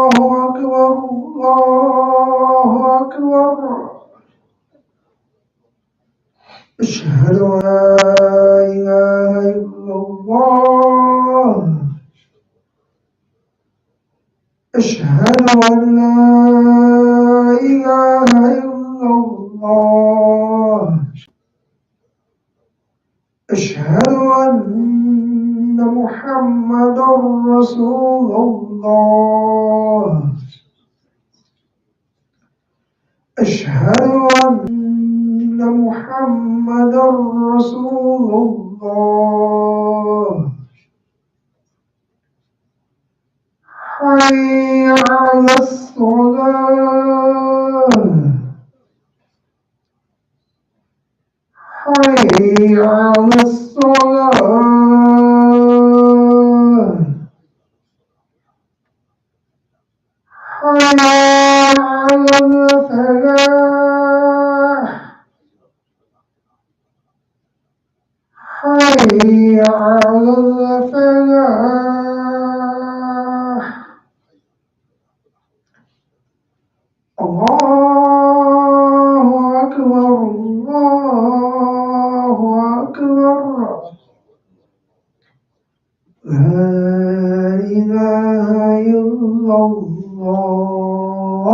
أكبر الله أكبر أشهد أن لا إله إلا الله أشهد أن لا إله إلا الله أشهد أن محمدا رسول الله أشهد أن محمدا رسول الله حي على الصلاة حي على الصلاة حي على الفلاح حي على الفلاح الله أكبر الله أكبر لا إله إلا الله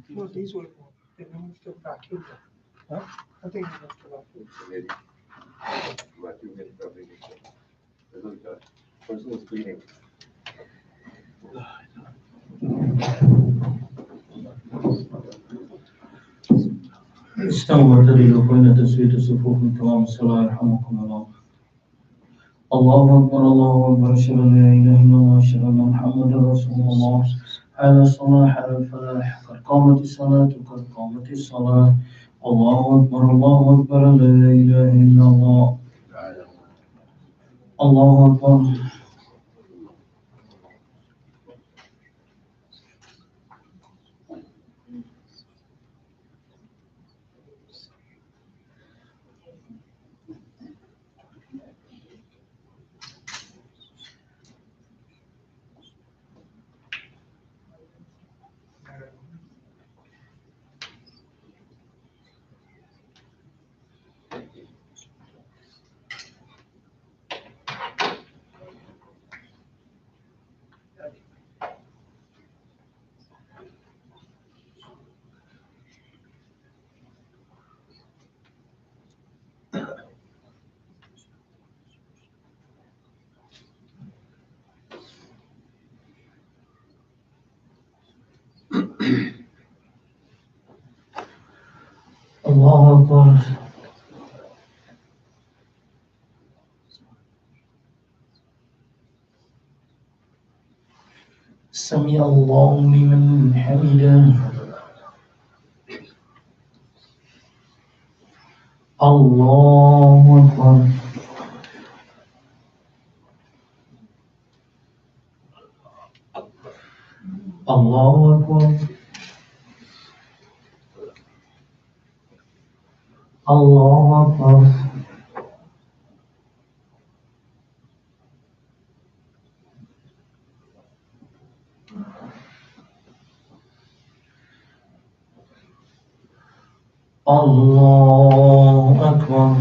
No, these were more. They moved the vacuum. Huh? I think they moved the vacuum. Person was cleaning. استووا اعتدلوا فإن تسوية الصفوف من تمام الصلاة يرحمكم الله. الله أكبر الله أكبر أشهد أن لا إله إلا الله أشهد أن محمدا رسول الله. على الصلاة على الفلاح قد قامت الصلاة قد قامت الصلاة. الله أكبر لا إله إلا الله. الله أكبر. الله أكبر. سمع الله لمن حمده. الله أكبر. الله أكبر. الله أكبر. الله أكبر.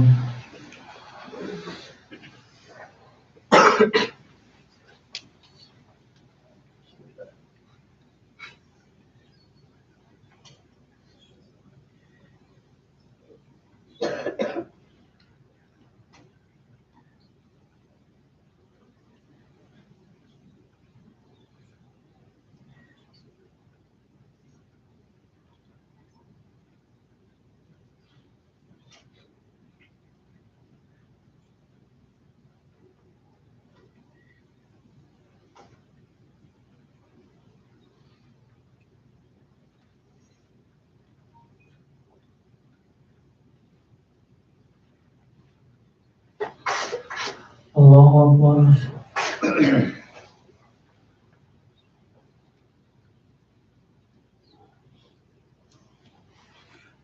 الله أكبر.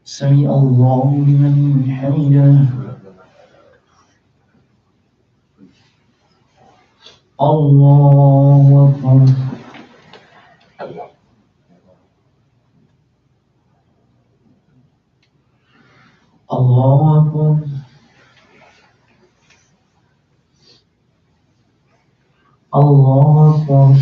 سمع الله لمن حمده. الله أكبر. الله أكبر. الله أكبر.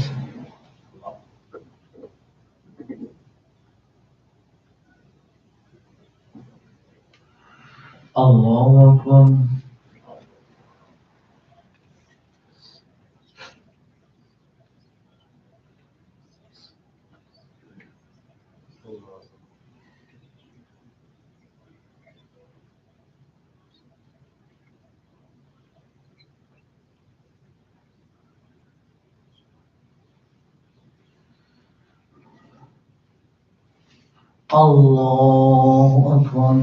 الله أكبر. الله أكبر.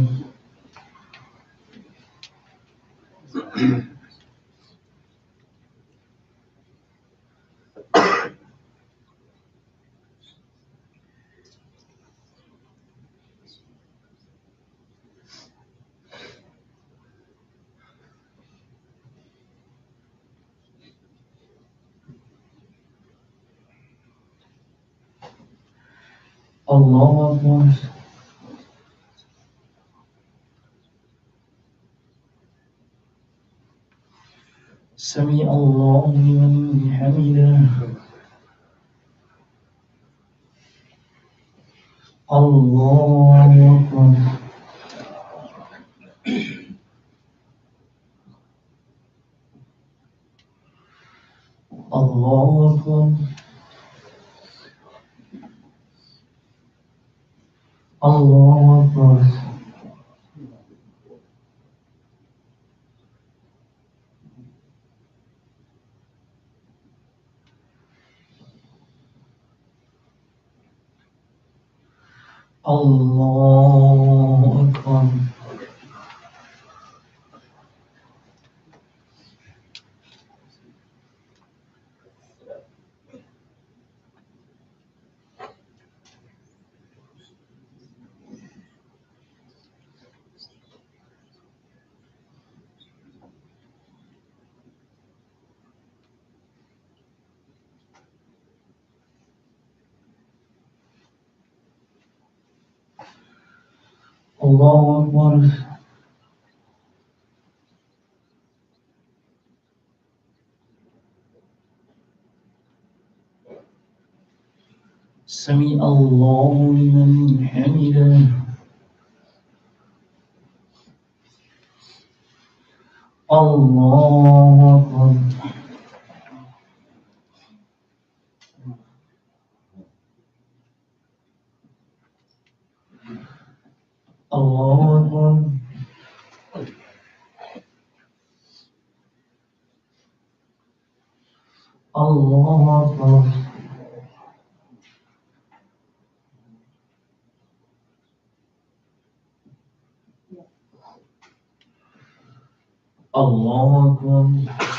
الله أكبر. سمع الله لمن حمده. الله أكبر. الله أكبر. الله أكبر. الله أكبر. الله أكبر. سمع الله لمن حمده. الله أكبر. الله أكبر. Allahu Akbar.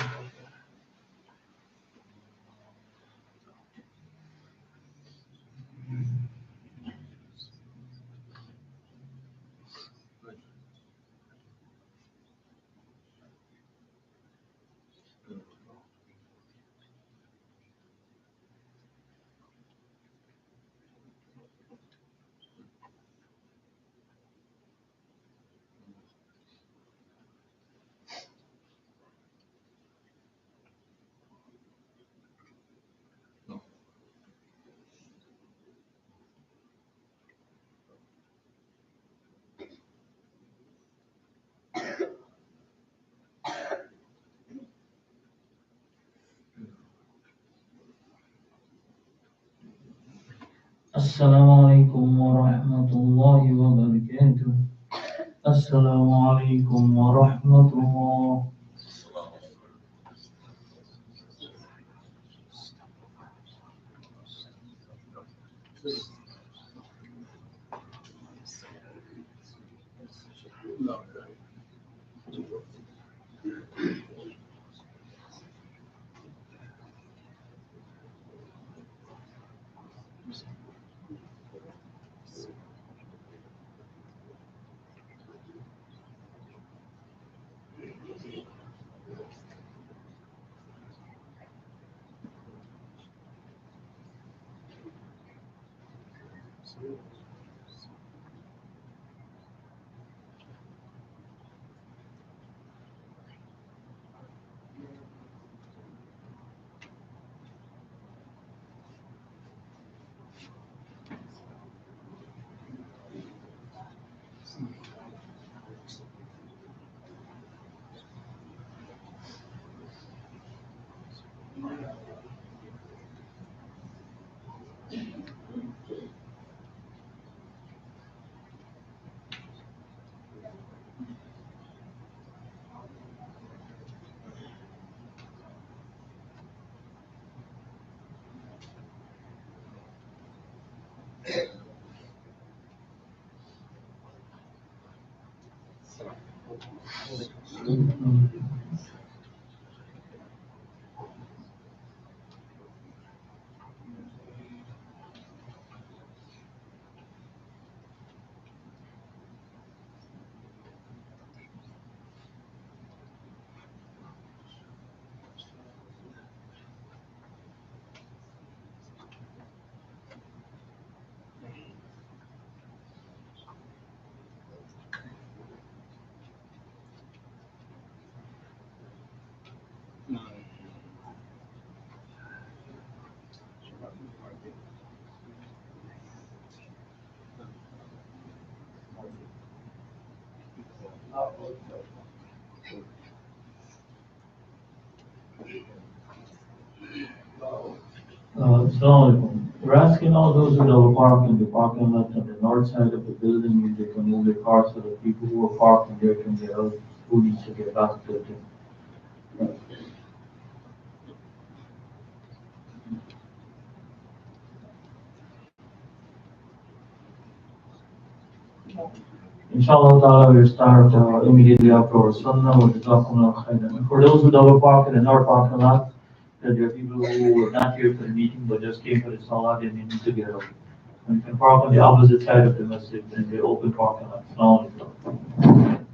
Assalamu alaikum wa rahmatullahi wa barakatuh. Assalamu alaikum wa rahmatullah. Assalamualaikum. We're asking all those who have parked in the parking lot on the north side of the building if they can move their cars so that people who are parked in there can get out, who needs to get back to the. Inshallah ta'ala, we'll start immediately after our sunnah with Jazakumullah khairan. For those who double park in the north parking lot, that there are people who were not here for the meeting but just came for the salah, they need to get out. And you can park on the opposite side of the masjid in the open parking lot. Assalamu alaikum.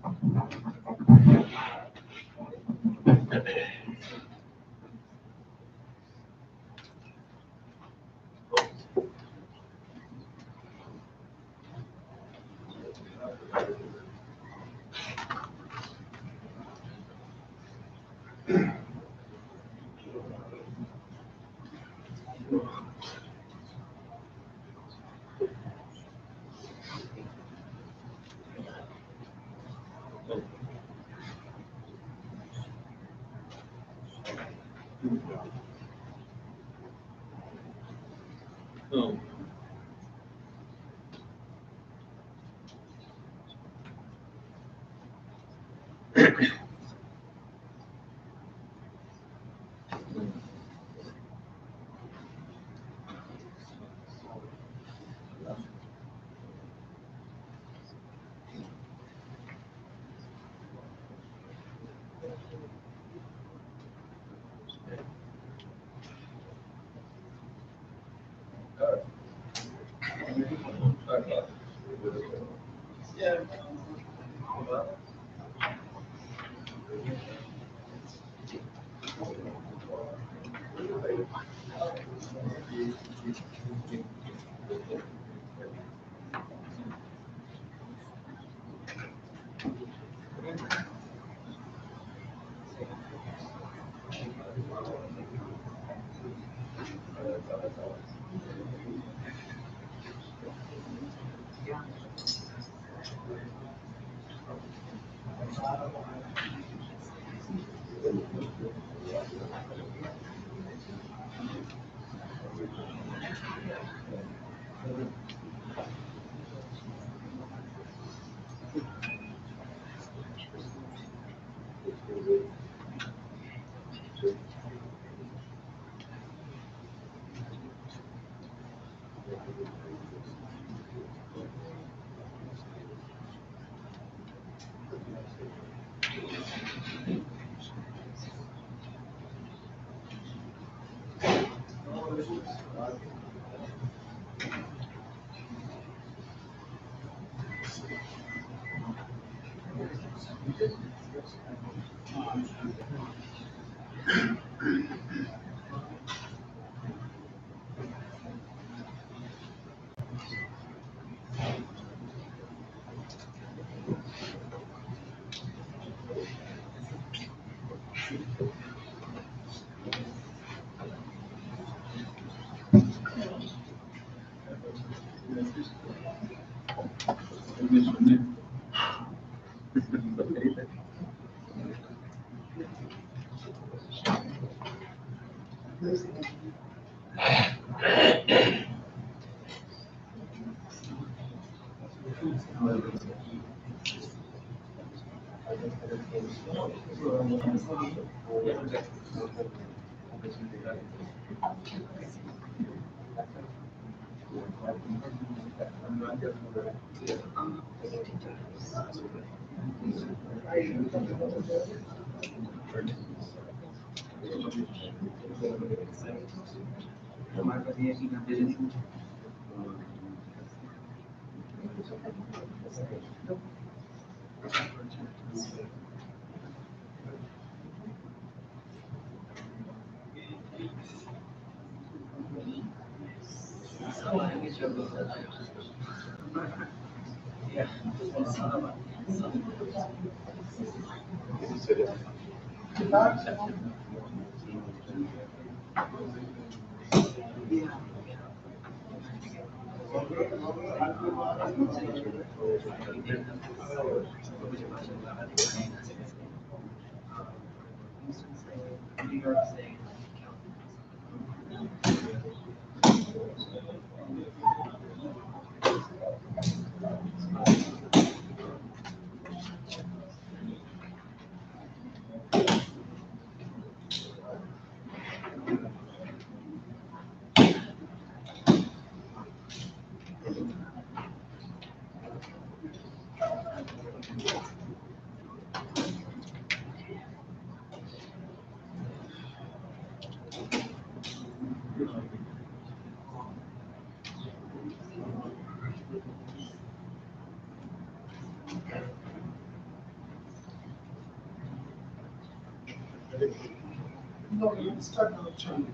No, you start now, John.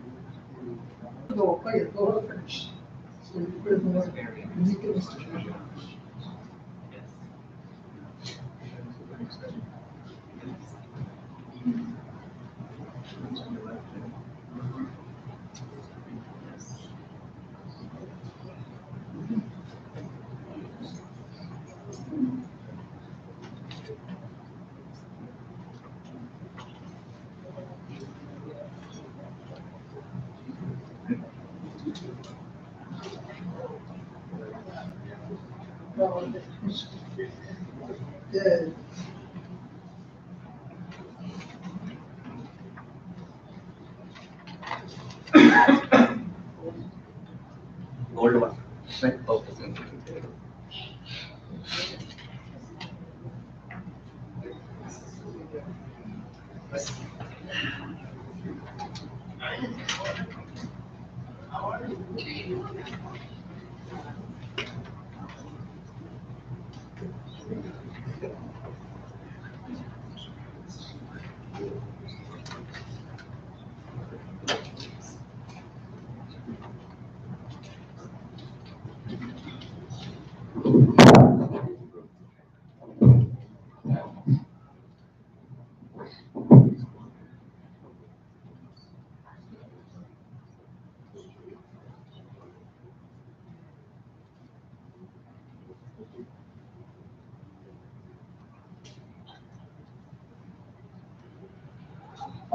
No, wait, go finish. So you put it in there. You need to start. Yeah. Gold one. Right? Okay.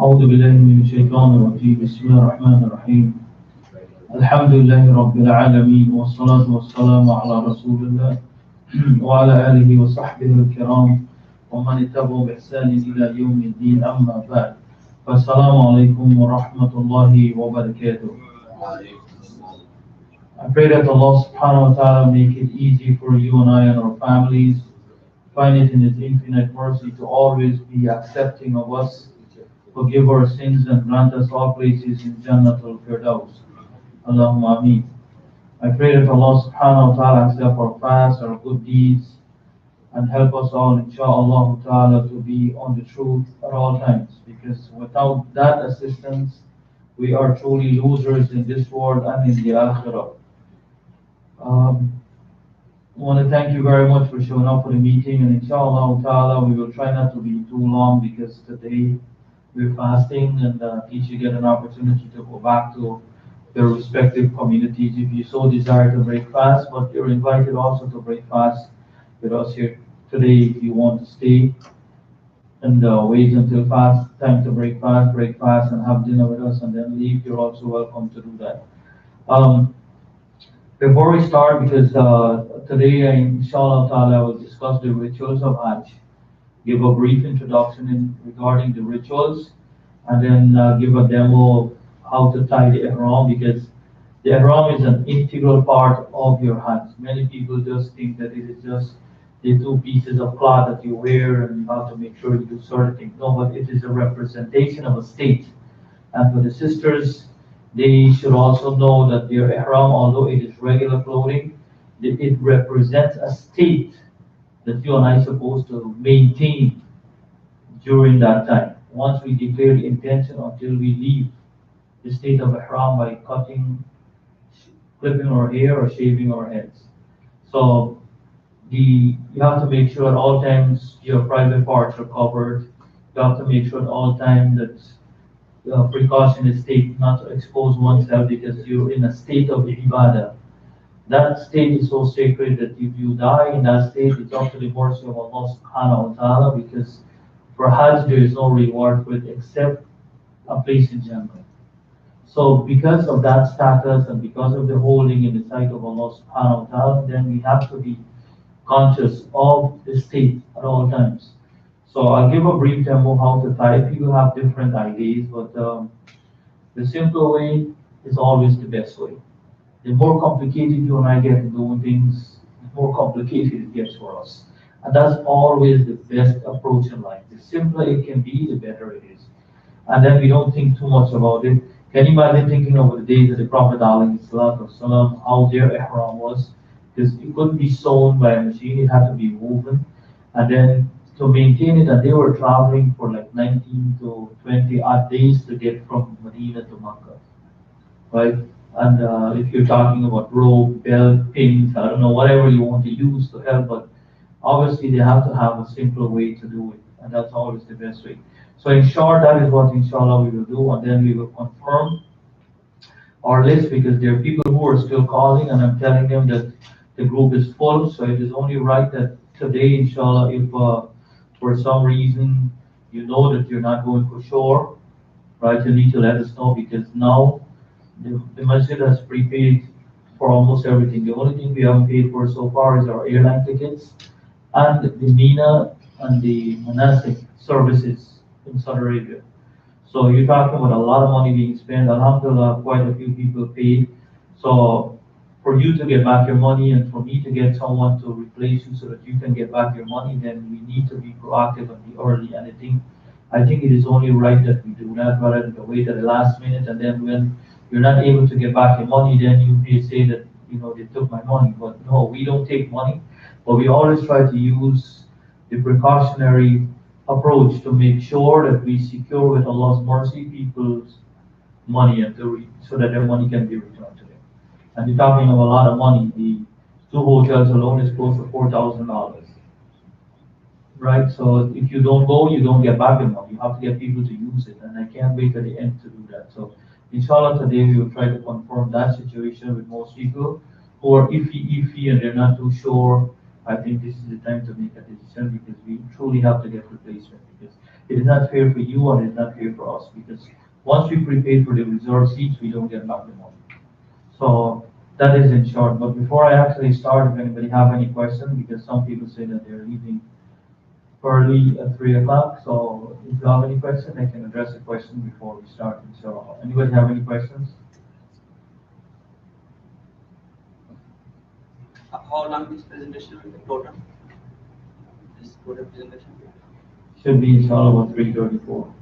أعوذ بالله من الشيطان الرجيم بسم الله الرحمن الرحيم الحمد لله رب العالمين والصلاة والسلام على رسول الله وعلى آله وصحبه الكرام ومن اتبعوا بإحسان إلى يوم الدين أما بعد فالسلام عليكم ورحمة الله وبركاته. I pray that Allah subhanahu wa ta'ala make it easy for you and I and our families, find it in His infinite mercy to always be accepting of us, forgive our sins and grant us all places in Jannatul Firdaus. Allahumma ameen. I pray that Allah subhanahu wa ta'ala accept our fast, our good deeds, and help us all, insha'Allah ta'ala, to be on the truth at all times. Because without that assistance, we are truly losers in this world and in the akhirah. I want to thank you very much for showing up for the meeting, and inshallah ta'ala, we will try not to be too long because today we're fasting and each you get an opportunity to go back to their respective communities if you so desire to break fast, but you're invited also to break fast with us here today if you want to stay and wait until fast time to break fast and have dinner with us and then leave. You're also welcome to do that. Um, Before we start, because today, inshallah ta'ala, will discuss the rituals of Hajj, give a brief introduction regarding the rituals, and then give a demo of how to tie the ihram, because the ihram is an integral part of your Hajj. Many people just think that it is just the two pieces of cloth that you wear and you have to make sure you do certain things. No, but it is a representation of a state. And for the sisters, they should also know that their ihram, although it is regular clothing, it represents a state that you and I are supposed to maintain during that time. Once we declare the intention until we leave the state of ihram by cutting, clipping our hair or shaving our heads. So you have to make sure at all times your private parts are covered. You have to make sure at all times that precaution is taken not to expose oneself because you're in a state of ibadah. That state is so sacred that if you die in that state, it's up to the mercy of Allah subhanahu wa ta'ala, because for Hajj there is no reward for it except a place in Jannah. So because of that status and because of the holding in the sight of Allah subhanahu wa ta'ala, then we have to be conscious of the state at all times. So I'll give a brief demo how to type. People have different ideas, but the simple way is always the best way. The more complicated you and I get in doing things, the more complicated it gets for us. And that's always the best approach in life. The simpler it can be, the better it is. And then we don't think too much about it. Can you imagine thinking of the days of the Prophet ﷺ, how their ihram was? Because it couldn't be sewn by a machine, it had to be woven. And then to maintain it, and they were traveling for like 19 to 20 odd days to get from Medina to Makkah, right? And if you're talking about rope, belt, pins, I don't know, whatever you want to use to help, but obviously they have to have a simpler way to do it, and that's always the best way. So in short, that is what inshallah we will do, and then we will confirm our list because there are people who are still calling, and I'm telling them that the group is full, so it is only right that today, inshallah, if for some reason you know that you're not going for sure, right, you need to let us know because now the masjid has prepaid for almost everything. The only thing we haven't paid for so far is our airline tickets and the Mina and the monastic services in Saudi Arabia. So you're talking about a lot of money being spent. Alhamdulillah, quite a few people paid. So for you to get back your money and for me to get someone to replace you so that you can get back your money, then we need to be proactive and be early. And I think it is only right that we do that rather than wait at the last minute, and then when you're not able to get back your money, then you may say that, they took my money. But no, we don't take money, but we always try to use the precautionary approach to make sure that we secure with Allah's mercy people's money and so that their money can be returned to them. And we're talking of a lot of money. The two hotels alone is close to $4,000. Right? So if you don't go, you don't get back your money. You have to get people to use it. And I can't wait at the end to do that. So inshallah today we will try to confirm that situation with most people who are iffy and they're not too sure. I think this is the time to make a decision because we truly have to get replacement because it is not fair for you and it is not fair for us because once we prepaid for the reserved seats, we don't get back the money. So that is in short. But before I actually start, if anybody have any questions, because some people say that they're leaving early at 3 o'clock. So if you have any question, I can address the question before we start. So anybody have any questions? How long this presentation will be total? This total presentation? Should be inshallah about 3:34.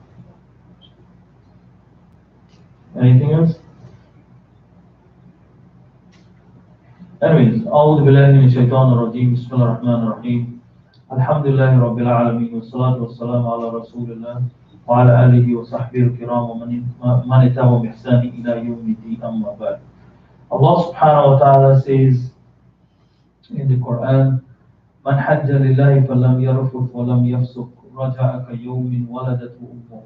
Anything else? Anyways, أعوذ بالله من الشيطان الرجيم بسم الله الرحمن الرحيم الحمد لله رب العالمين والصلاة والسلام على رسول الله وعلى آله وصحبه الكرام ومن اتبعهم بإحسان إلى يوم الدين أما بعد. Allah subhanahu wa ta'ala says in the Quran, من حج لله فلم يرفث ولم يفسق رجع كيوم ولدته أمه.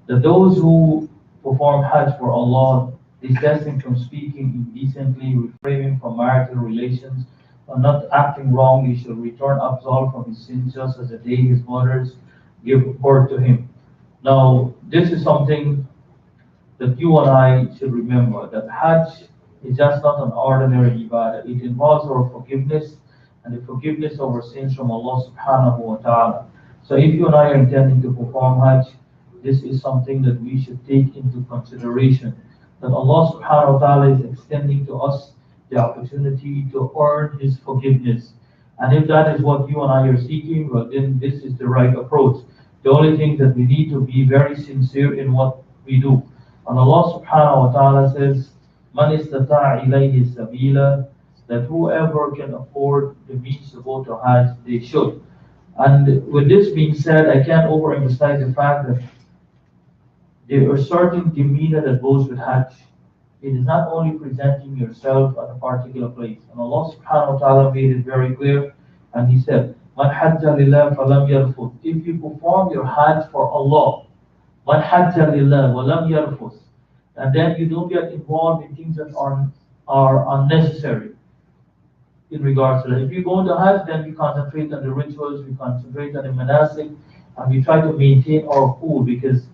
That those who perform Hajj for Allah, desisting from speaking indecently, refraining from marital relations, or not acting wrongly, shall return absolved from his sins just as the day his mothers give birth to him. Now, this is something that you and I should remember, that Hajj is just not an ordinary ibadah. It involves our forgiveness and the forgiveness of our sins from Allah subhanahu wa ta'ala. So if you and I are intending to perform Hajj, this is something that we should take into consideration, that Allah subhanahu wa ta'ala is extending to us the opportunity to earn His forgiveness. And if that is what you and I are seeking, well then this is the right approach. The only thing that we need to be very sincere in what we do. And Allah subhanahu wa ta'ala says, Man istata'a ilayhi sabila, that whoever can afford the means to go to Hajj, they should. And with this being said, I can't overemphasize the fact that there are certain demeanor that goes with Hajj. It is not only presenting yourself at a particular place. And Allah subhanahu wa ta'ala made it very clear. And He said, Man hajja lillah falam yarfut. If you perform your Hajj for Allah, Man hajja lillah walam yarfut. And then you don't get involved in things that are unnecessary in regards to that. If you go to Hajj, then we concentrate on the rituals, we concentrate on the manasik, and we try to maintain our food because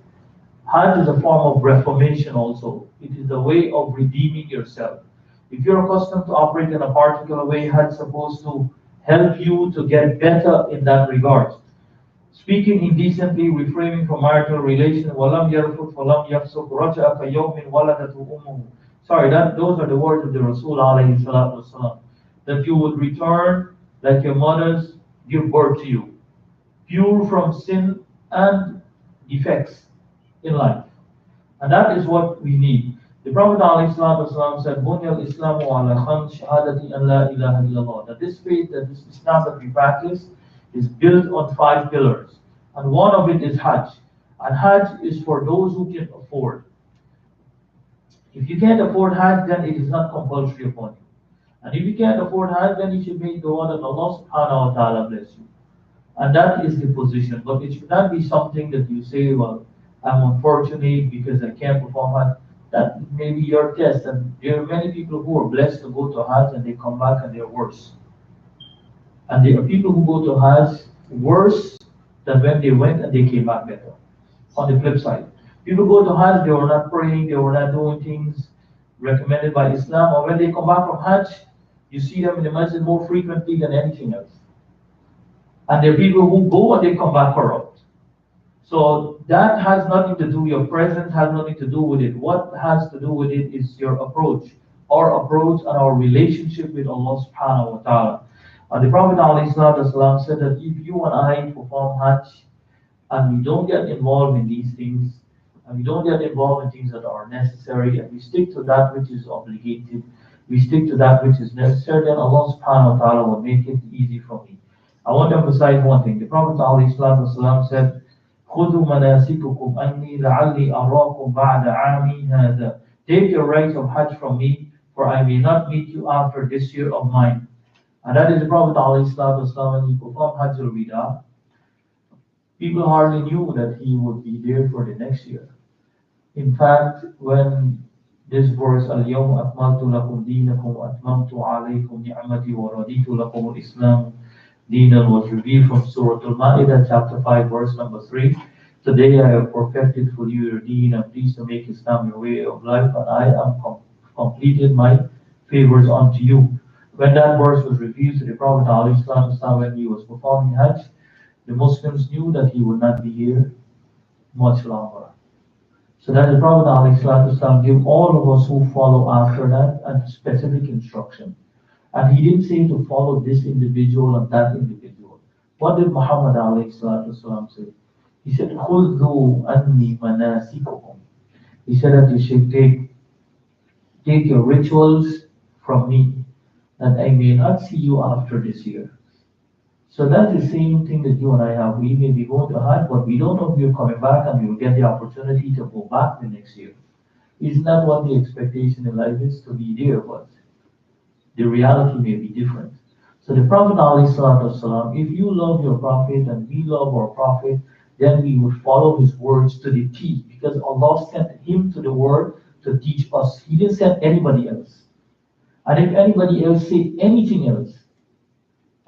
Hajj is a form of reformation also. It is a way of redeeming yourself. If you're accustomed to operate in a particular way, Hajj is supposed to help you to get better in that regard. Speaking indecently, refraining from marital relation, walam yarfut, walam yafsuk, raja'a ka yawmin waladatu ummuhu. Sorry, those are the words of the Rasul alayhi salatu wasalam. That you would return like your mothers give birth to you, pure from sin and defects in life. And that is what we need. The Prophet ﷺ said, Bunyal Islamu ala khams shahadati an la ilaha illallah. That this faith, that this Islam that we practice is built on 5 pillars. And one of it is Hajj. And Hajj is for those who can afford. If you can't afford Hajj, then it is not compulsory upon you. And if you can't afford Hajj, then you should make dua that Allah subhanahu wa ta'ala bless you. And that is the position. But it should not be something that you say, well, I'm unfortunate because I can't perform Hajj. That may be your test. And there are many people who are blessed to go to Hajj and they come back and they're worse. And there are people who go to Hajj worse than when they went and they came back better. On the flip side, people go to Hajj, they were not praying, they were not doing things recommended by Islam. Or when they come back from Hajj, you see them in the masjid more frequently than anything else. And there are people who go and they come back corrupt. So that has nothing to do, your presence has nothing to do with it. What has to do with it is your approach. Our approach and our relationship with Allah subhanahu wa ta'ala. The Prophet ﷺ said that if you and I perform Hajj, and we don't get involved in these things, and we don't get involved in things that are necessary, and we stick to that which is obligated, we stick to that which is necessary, then Allah subhanahu wa ta'ala will make it easy for me. I want to emphasize one thing. The Prophet ﷺ said, خُذُوا مَنَاسِكُكُمْ أَنِّي لَعَلِّي أَرَاكُمْ بَعْدَ عَامِي هَذَا. Take your rites of Hajj from me, for I may not meet you after this year of mine. And that is the Prophet ﷺ, when he performed Hajj al-Wida, people hardly knew that he would be there for the next year. In fact, when this verse, الْيَوْمَ أَكْمَلْتُ لَكُمْ دِينَكُمْ وَأَتْمَمْتُ عَلَيْكُمْ نِعْمَتِي وَرَضِيتُ لَكُمُ الْإِسْلَامَ دِينًا was revealed from Surah Al-Ma'idah, chapter 5, verse number 3. Today I have perfected for you your deen. I'm pleased to make Islam your way of life, and I am completed my favors unto you. When that verse was revealed to the Prophet ﷺ when he was performing Hajj, the Muslims knew that he would not be here much longer. So that the Prophet ﷺ gave all of us who follow after that a specific instruction. And he didn't say to follow this individual and that individual. What did Muhammad ﷺ say? He said, خُذُّوا أَنِّي مَنَاسِكُكُمْ. He said that you should take your rituals from me, that I may not see you after this year. So that's the same thing that you and I have. We may be going to Hajj, but we don't know if we're coming back and we will get the opportunity to go back the next year. Isn't that what the expectation in life is? To be there, but the reality may be different. So the Prophet ﷺ, if you love your Prophet and we love our Prophet, then we would follow his words to the T, because Allah sent him to the world to teach us. He didn't send anybody else. And if anybody else say anything else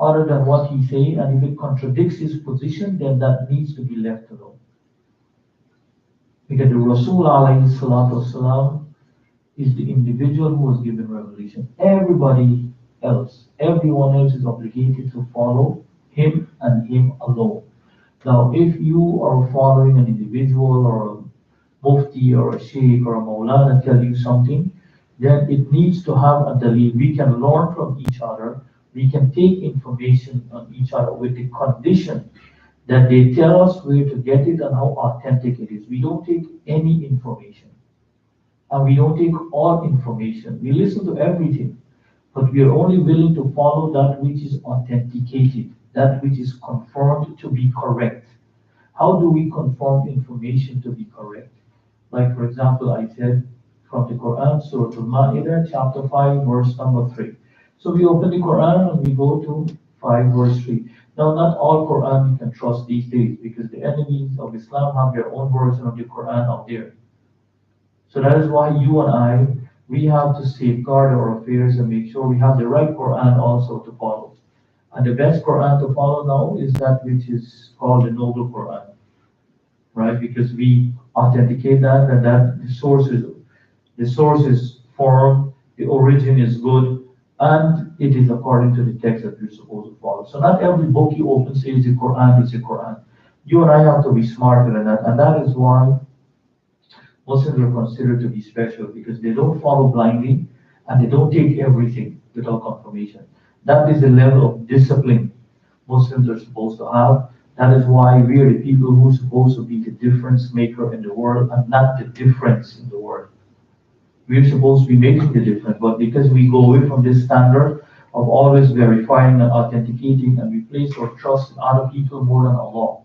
other than what he said, and if it contradicts his position, then that needs to be left alone. Because the Rasul ﷺ is the individual who was given revelation. Everybody else, everyone else is obligated to follow him and him alone. Now, if you are following an individual or a mufti or a sheikh or a maulana tell you something, then it needs to have a dalil. We can learn from each other. We can take information on each other with the condition that they tell us where to get it and how authentic it is. We don't take any information. And we don't take all information. We listen to everything. But we are only willing to follow that which is authenticated, that which is confirmed to be correct. How do we confirm information to be correct? Like, for example, I said from the Quran, Surah Al-Ma'idah, chapter 5, verse number 3. So we open the Quran and we go to 5, verse 3. Now, not all Quran you can trust these days, because the enemies of Islam have their own version of the Quran out there. So that is why you and I, we have to safeguard our affairs and make sure we have the right Quran also to follow. And the best Quran to follow now is that which is called the Noble Quran, right? Because we authenticate that, and that the source is firm, the origin is good, and it is according to the text that we're supposed to follow. So not every book you open says the Quran is the Quran. You and I have to be smarter than that, and that is why Muslims are considered to be special, because they don't follow blindly and they don't take everything without confirmation. That is the level of discipline Muslims are supposed to have. That is why we are the people who are supposed to be the difference maker in the world and not the difference in the world. We're supposed to be making the difference, but because we go away from this standard of always verifying and authenticating, and we place our trust in other people more than Allah.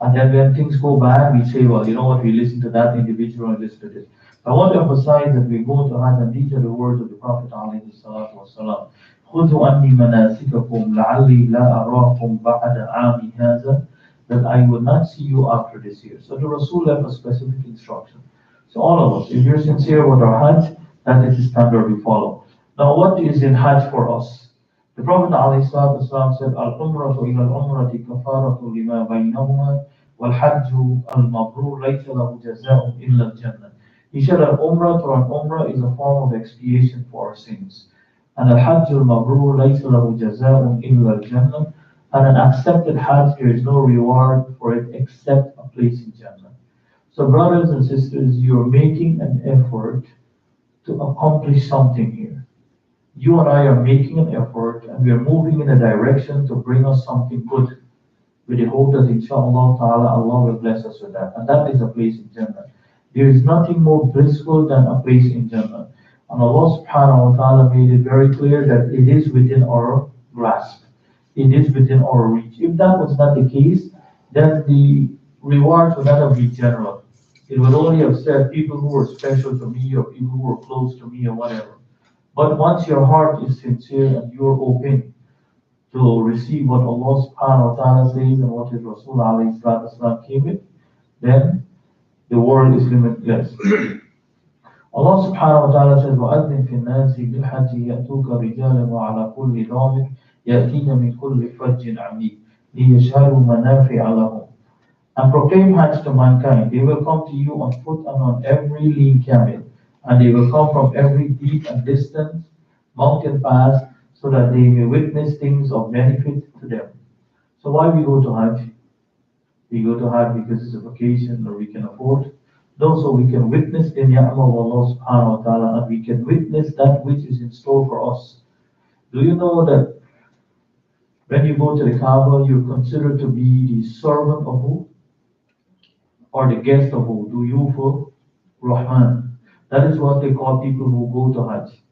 And then when things go bad, we say, well, you know what, we listen to that individual and listen to this. I want to emphasize that we go to Hajj, and these are the words of the Prophet ﷺ. خُذُوا أَنِّي مَنَاسِكَكُمْ لَعَلِّي لَا أَرَاكُمْ بَعْدَ عَامِ هَذَا, that I will not see you after this year. So the Rasul left a specific instruction. So all of us, if you're sincere with our Hajj, that is the standard we follow. Now, what is in Hajj for us? The Prophet ﷺ said, Al-Umratu ila al-Umrati kafaratu lima baynahuma wal-Hajju al-Mabrur laysa lahu jaza'un illa al-Jannah. He said, Al-Umrah to an Umrah is a form of expiation for our sins. And Al-Hajju al-Mabrur laysa lahu jaza'un illa al-Jannah. And an accepted Hajj, there is no reward for it except a place in Jannah. So brothers and sisters, you're making an effort to accomplish something here. You and I are making an effort, and we are moving in a direction to bring us something good. with the hope that inshallah ta'ala Allah will bless us with that. And that is a place in Jannah. There is nothing more blissful than a place in Jannah. And Allah subhanahu wa ta'ala made it very clear that it is within our grasp. It is within our reach. If that was not the case, then the rewards would not have been general. It would only have said people who were special to me or people who were close to me or whatever. But once your heart is sincere and you're open to receive what Allah subhanahu wa ta'ala says and what His Rasul alayhi salatu wasalam came with, then the world is limitless. Allah subhanahu wa ta'ala says, وَأَذِّن فِي النَّاسِ بِالْحَجِّ يَأْتُوكَ رِجَالًا وَعَلَى كُلِّ ضَامِرٍ يَأْتِينَ مِنْ كُلِّ فَجٍّ عَمِيقٍ لِيَشْهَدُوا مَنَافِعَ لَهُمْ. And proclaim Hajj to mankind. They will come to you on foot and on every lean camel, and they will come from every deep and distant mountain pass, so that they may witness things of benefit to them. So why we go to Hajj? We go to Hajj because it's a vacation or we can afford. Also, we can witness the ni'mah of Allah subhanahu wa ta'ala, and we can witness that which is in store for us. Do you know that when you go to the Kaaba, you're considered to be the servant of who? Or the guest of who? Do you for Rahman? That is what they call people who go to Hajj.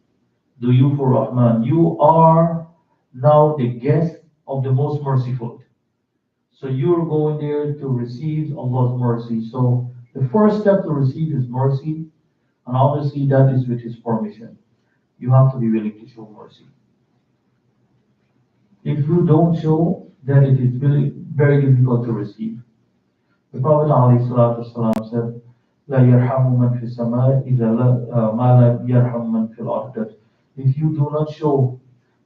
Do you for Rahman? You are now the guest of the most merciful. So you're going there to receive Allah's mercy. So the first step to receive His mercy, and obviously that is with His permission. You have to be willing to show mercy. If you don't show, then it is really very difficult to receive. The Prophet ﷺ said, لا يرحم من في السماء إذا ما لا يرحم من في الأرض. That if you do not show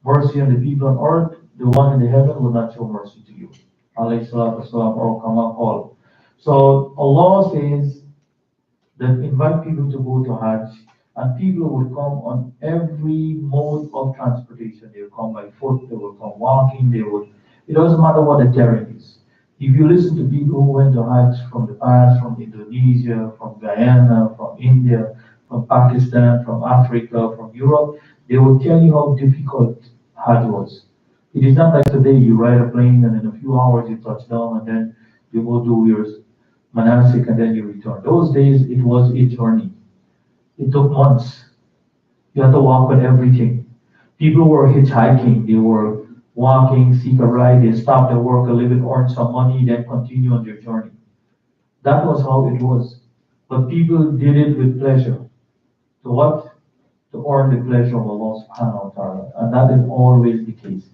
mercy on the people on earth, the one in the heaven will not show mercy to you. Alayhi salatu wasalam, or kama qal. So Allah says that invite people to go to Hajj, and people will come on every mode of transportation. They will come by foot, they will come walking, it doesn't matter what the terrain is. If you listen to people who went to Hajj from the past, from Indonesia, from Guyana, from India, from Pakistan, from Africa, from Europe, they will tell you how difficult Hajj was. It is not like today you ride a plane and in a few hours you touch down and then you go do your manasik and then you return. Those days it was a journey. It took months. You had to walk with everything. People were hitchhiking, they were walking, seek a ride, they stopped at work a little bit, earn some money, then continue on their journey. That was how it was. But people did it with pleasure. To what? To earn the pleasure of Allah subhanahu wa ta'ala. And that is always the case.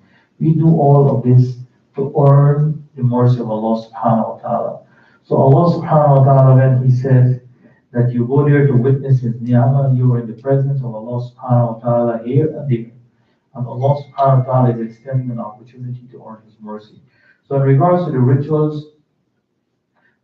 We do all of this to earn the mercy of Allah subhanahu wa ta'ala. So Allah subhanahu wa ta'ala, when He says that you go there to witness His ni'mah, you are in the presence of Allah subhanahu wa ta'ala here and there. And Allah subhanahu wa ta'ala is extending an opportunity to earn His mercy. So in regards to the rituals,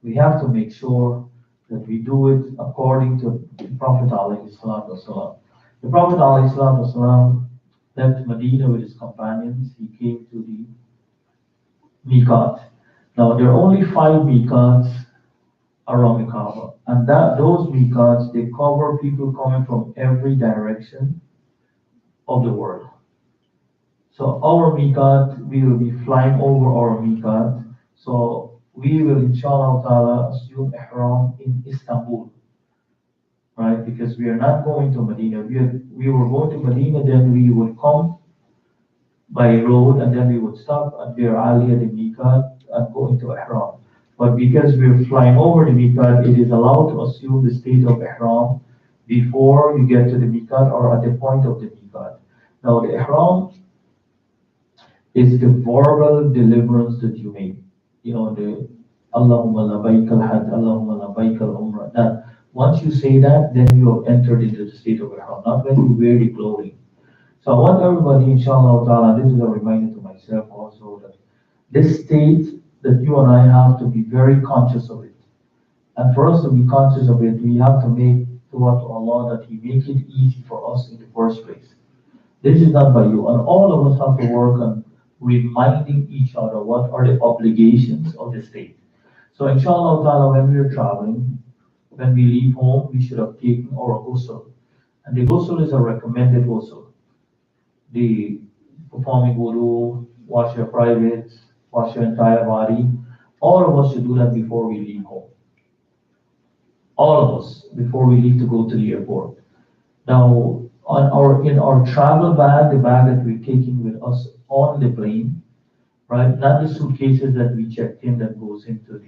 we have to make sure that we do it according to the Prophet alayhi salatu wasalam. The Prophet alayhi salatu wasalam left Medina with his companions. He came to the Miqat. Now there are only 5 Miqats around the Kaaba, and those Miqats, they cover people coming from every direction of the world. So our Miqat, we will be flying over our Miqat. So we will inshallah ta'ala assume ihram in Istanbul. Right? Because we are not going to Medina. We were going to Medina, then we would come by road and then we would stop at Bir Ali at the Miqat and go into Ihram. But because we're flying over the Miqat, it is allowed to assume the state of Ihram before you get to the Miqat or at the point of the Miqat. Now the Ihram is the verbal deliverance that you make. You know, the Allahumma labbaik al-hajj, Allahumma labbaik al-umrah. That once you say that, then you have entered into the state of Ihram, not when you wear the clothing. So I want everybody, inshallah ta'ala, this is a reminder to myself also, that this state that you and I have to be very conscious of it. And for us to be conscious of it, we have to make dua to Allah that He make it easy for us in the first place. This is not by you. And all of us have to work on reminding each other what are the obligations of the state. So inshallah ta'ala, when we are traveling, when we leave home, we should have taken our ghusl. And the ghusl is a recommended ghusl. The performing wudu, wash your privates, wash your entire body, All of us should do that before we leave home. All of us, before we leave to go to the airport. Now, in our travel bag, the bag that we're taking with us on the plane, right? Not the suitcases that we checked in that goes into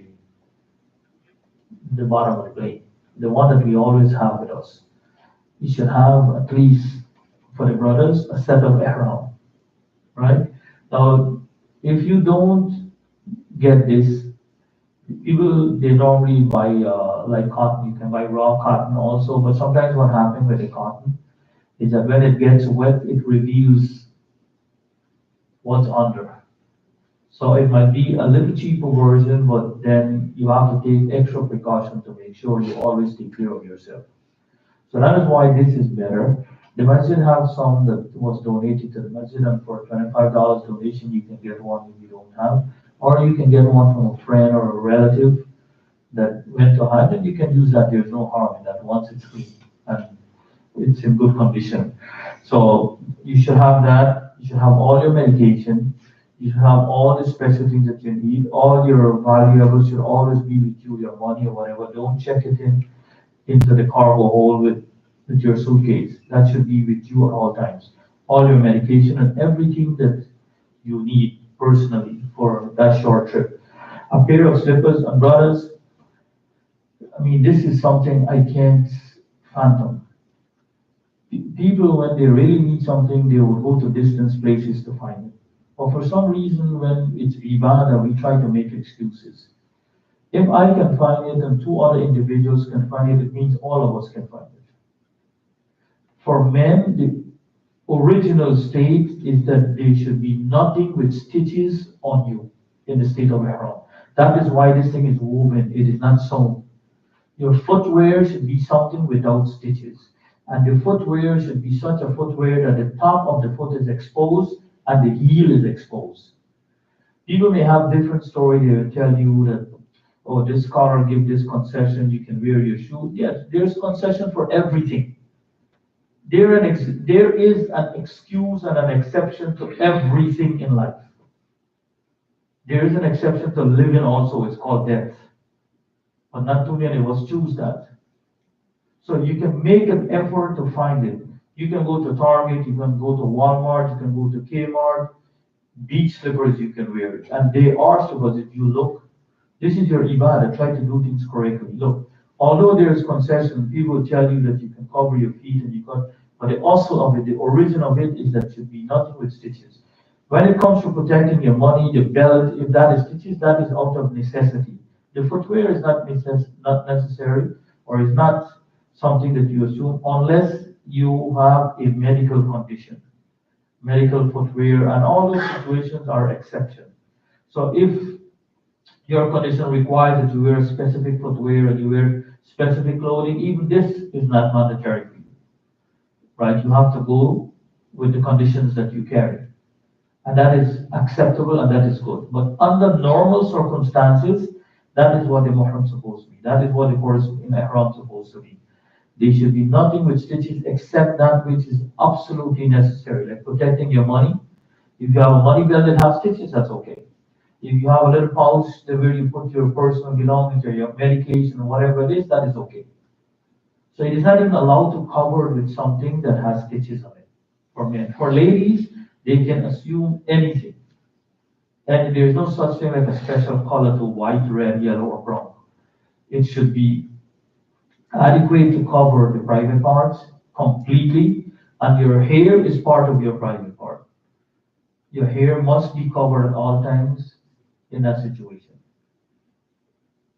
the bottom of the plane. The one that we always have with us. You should have at least, for the brothers, a set of ihram, right? Now, if you don't get this, people they normally buy like cotton. You can buy raw cotton also, but sometimes what happens with the cotton is that when it gets wet, it reveals what's under. So it might be a little cheaper version, but then you have to take extra precaution to make sure you always take care of yourself. So that is why this is better. The masjid have some that was donated to the masjid, and for $25 donation, you can get one if you don't have, or you can get one from a friend or a relative that went to Hajj, and you can use that. There's no harm in that once it's clean and it's in good condition. So you should have that. You should have all your medication. You should have all the special things that you need. All your valuables should always be with you, your money or whatever. Don't check it in into the cargo hold with your suitcase. That should be with you at all times. All your medication and everything that you need personally for that short trip. A pair of slippers and brothers, I mean, this is something I can't fathom. People, when they really need something, they will go to distant places to find it. But for some reason, when it's ibadah, we try to make excuses. If I can find it and two other individuals can find it, it means all of us can find it. For men, the original state is that there should be nothing with stitches on you in the state of ihram. That is why this thing is woven, it is not sewn. Your footwear should be something without stitches. And the footwear should be such a footwear that the top of the foot is exposed and the heel is exposed. People may have different story. They will tell you that, oh, this scholar give this concession, you can wear your shoe. Yes, there's concession for everything. There is an excuse and an exception to everything in life. There is an exception to living also, it's called death. But not too many of us choose that. So you can make an effort to find it. You can go to Target, you can go to Walmart, you can go to Kmart, beach slippers you can wear it. And they are slippers if you look. This is your ibadah. Try to do things correctly. Look, although there is concession, people tell you that you can cover your feet and you can, but the also of it, the origin of it is that should be nothing with stitches. When it comes to protecting your money, the belt, if that is stitches, that is out of necessity. The footwear is not necessary or is not something that you assume unless you have a medical condition, medical footwear, and all those situations are exception. So if your condition requires that you wear specific footwear and you wear specific clothing, even this is not mandatory for you, right? You have to go with the conditions that you carry. And that is acceptable and that is good. But under normal circumstances, that is what the muhram is supposed to be. That is what the person in ihram is supposed to be. There should be nothing with stitches except that which is absolutely necessary, like protecting your money. If you have a money belt that has stitches, that's okay. If you have a little pouch where you put your personal belongings or your medication or whatever it is, that is okay. So it is not even allowed to cover it with something that has stitches on it for men. For ladies, they can assume anything. And there is no such thing like a special color to white, red, yellow, or brown. It should be adequate to cover the private parts completely, and your hair is part of your private part. Your hair must be covered at all times in that situation,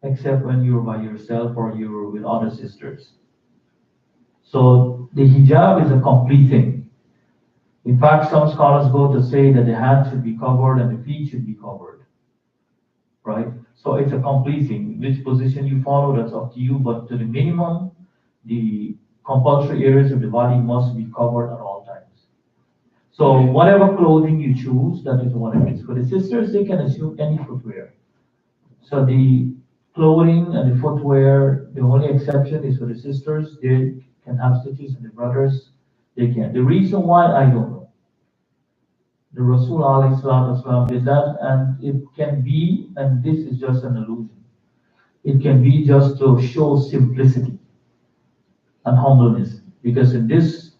except when you're by yourself or you're with other sisters. So the hijab is a complete thing. In fact, some scholars go to say that the hands should be covered and the feet should be covered, right? So it's a complete thing. Which position you follow, that's up to you, but to the minimum, the compulsory areas of the body must be covered at all times. So whatever clothing you choose, that is what it is. For the sisters, they can assume any footwear. So the clothing and the footwear, the only exception is for the sisters. They can have stitches, and the brothers, they can. The reason why, I don't know. The Rasul alayhi salatu wasalam did that, and it can be, and this is just an illusion, it can be just to show simplicity and humbleness. Because in this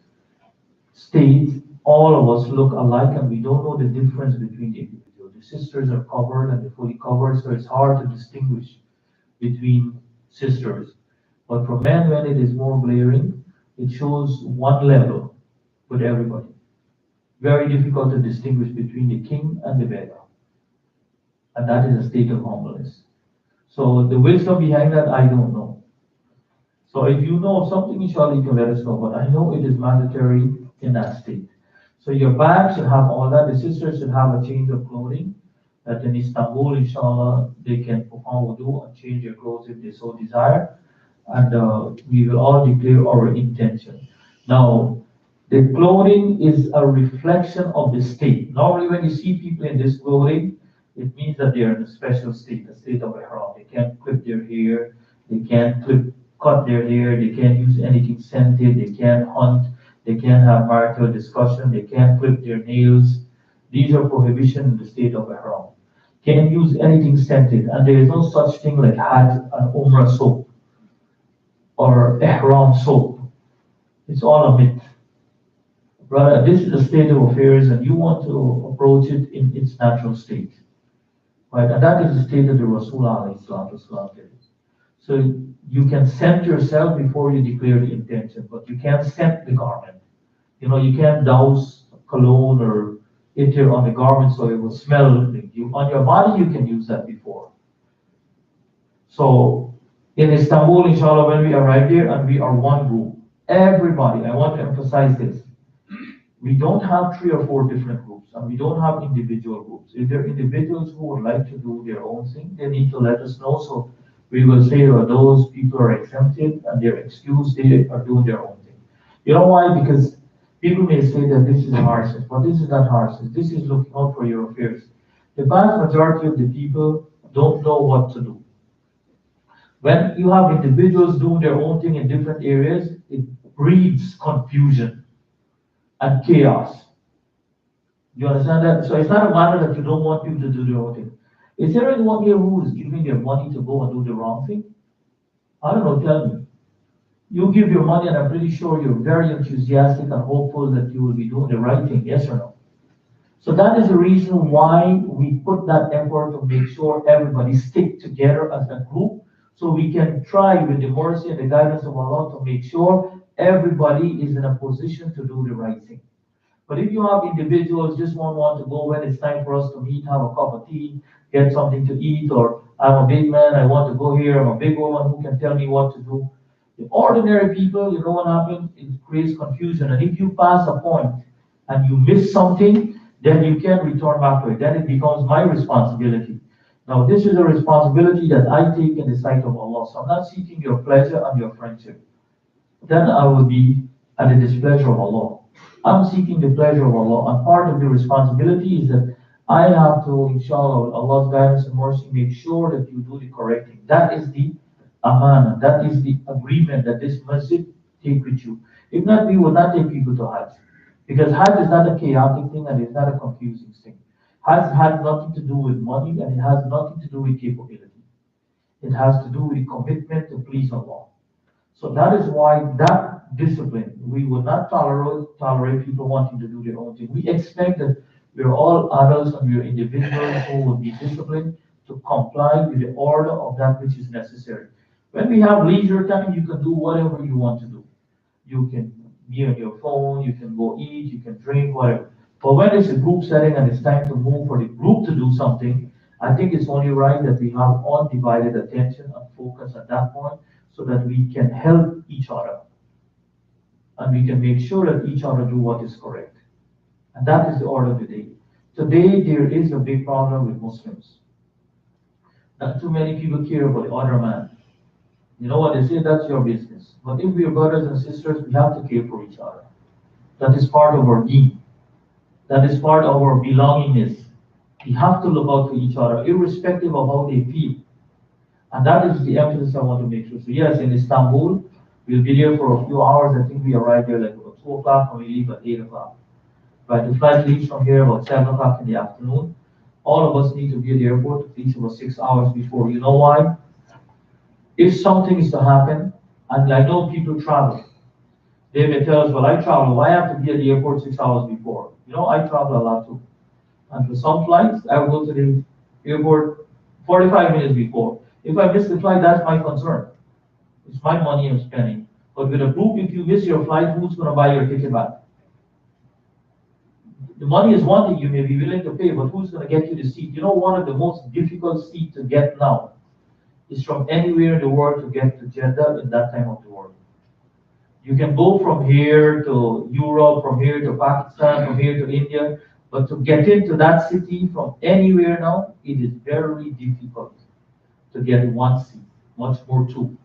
state, all of us look alike and we don't know the difference between the individuals. The sisters are covered and they're fully covered, so it's hard to distinguish between sisters. But for men, when it is more glaring, it shows one level with everybody. Very difficult to distinguish between the king and the beggar. And that is a state of humbleness. So the wisdom behind that, I don't know. So if you know of something, inshallah, you can let us know. But I know it is mandatory in that state. So your bag should have all that. The sisters should have a change of clothing. That in Istanbul, inshallah, they can perform wudu and change their clothes if they so desire. And we will all declare our intention. Now, the clothing is a reflection of the state. Normally, when you see people in this clothing, it means that they are in a special state, a state of ihram. They can't clip their hair, they can't cut their hair, they can't use anything scented, they can't hunt, they can't have marital discussion, they can't clip their nails. These are prohibitions in the state of ihram. Can't use anything scented, and there is no such thing like Hajj and Umrah soap or ihram soap. It's all a myth. Brother, this is the state of affairs, and you want to approach it in its natural state. Right? And that is the state of the Rasul alayhi salatu wasalam did. So you can scent yourself before you declare the intention, but you can't scent the garment. You know, you can't douse cologne or ether on the garment so it will smell. On your body, you can use that before. So in Istanbul, inshallah, when we arrive there, and we are one group, everybody, I want to emphasize this. We don't have 3 or 4 different groups, and we don't have individual groups. If there are individuals who would like to do their own thing, they need to let us know. So we will say that those people are exempted and they're excused, they are doing their own thing. You know why? Because people may say that this is harshness, but this is not harshness. This is looking out for your affairs. The vast majority of the people don't know what to do. When you have individuals doing their own thing in different areas, it breeds confusion and chaos. You understand that? So it's not a matter that you don't want people to do their own thing. Is there anyone here who is giving their money to go and do the wrong thing? I don't know, tell me. You give your money, and I'm pretty sure you're very enthusiastic and hopeful that you will be doing the right thing, yes or no? So that is the reason why we put that effort to make sure everybody stick together as a group, so we can try with the mercy and the guidance of Allah to make sure everybody is in a position to do the right thing. But if you have individuals just want to go when it's time for us to meet, have a cup of tea, get something to eat, or I'm a big man, I want to go here, I'm a big woman, who can tell me what to do? The ordinary people, you know what happens? It creates confusion. And if you pass a point and you miss something, then you can return back to it. Then it becomes my responsibility. Now, this is a responsibility that I take in the sight of Allah. So I'm not seeking your pleasure and your friendship. Then I will be at the displeasure of Allah. I'm seeking the pleasure of Allah. And part of the responsibility is that I have to, inshallah, with Allah's guidance and mercy, make sure that you do the correct thing. That is the amana. That is the agreement that this masjid take with you. If not, we will not take people to Hajj. Because Hajj is not a chaotic thing and it's not a confusing thing. Hajj has nothing to do with money and it has nothing to do with capability. It has to do with commitment to please Allah. So that is why that discipline, we will not tolerate people wanting to do their own thing. We expect that we're all adults and we're individuals who will be disciplined to comply with the order of that which is necessary. When we have leisure time, you can do whatever you want to do. You can be on your phone, you can go eat, you can drink, whatever. But when it's a group setting and it's time to move for the group to do something, I think it's only right that we have undivided attention and focus at that point so that we can help each other. And we can make sure that each other do what is correct. And that is the order of the day. Today, there is a big problem with Muslims. Not too many people care about the other man. You know what they say? That's your business. But if we are brothers and sisters, we have to care for each other. That is part of our deen. That is part of our belongingness. We have to look out for each other, irrespective of how they feel. And that is the emphasis I want to make sure. So yes, in Istanbul, we'll be there for a few hours. I think we arrive there like about 2 o'clock and we leave at 8 o'clock. Right, the flight leaves from here about 7 o'clock in the afternoon. All of us need to be at the airport at least about 6 hours before. You know why? If something is to happen, and I know people travel, they may tell us, well, I travel, why have to be at the airport 6 hours before? You know, I travel a lot too. And for some flights, I will go to the airport 45 minutes before. If I miss the flight, that's my concern. It's my money I'm spending. But with a group, if you miss your flight, who's going to buy your ticket back? The money is one thing you may be willing to pay, but who's going to get you the seat? You know, one of the most difficult seats to get now is from anywhere in the world to get to Jeddah in that time of the world. You can go from here to Europe, from here to Pakistan, from here to India, but to get into that city from anywhere now, it is very difficult to get one seat, much more two.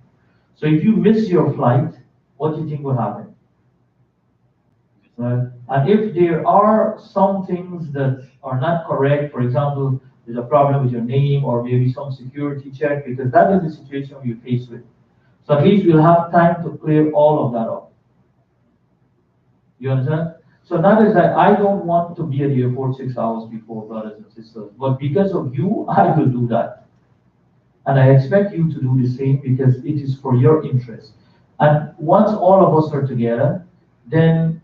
So if you miss your flight, what do you think will happen? Right? And if there are some things that are not correct, for example, there's a problem with your name or maybe some security check, because that is the situation you're faced with. So at least we'll have time to clear all of that up. You understand? So that is that I don't want to be at the airport 6 hours before, brothers and sisters. But because of you, I will do that. And I expect you to do the same because it is for your interest. And once all of us are together, then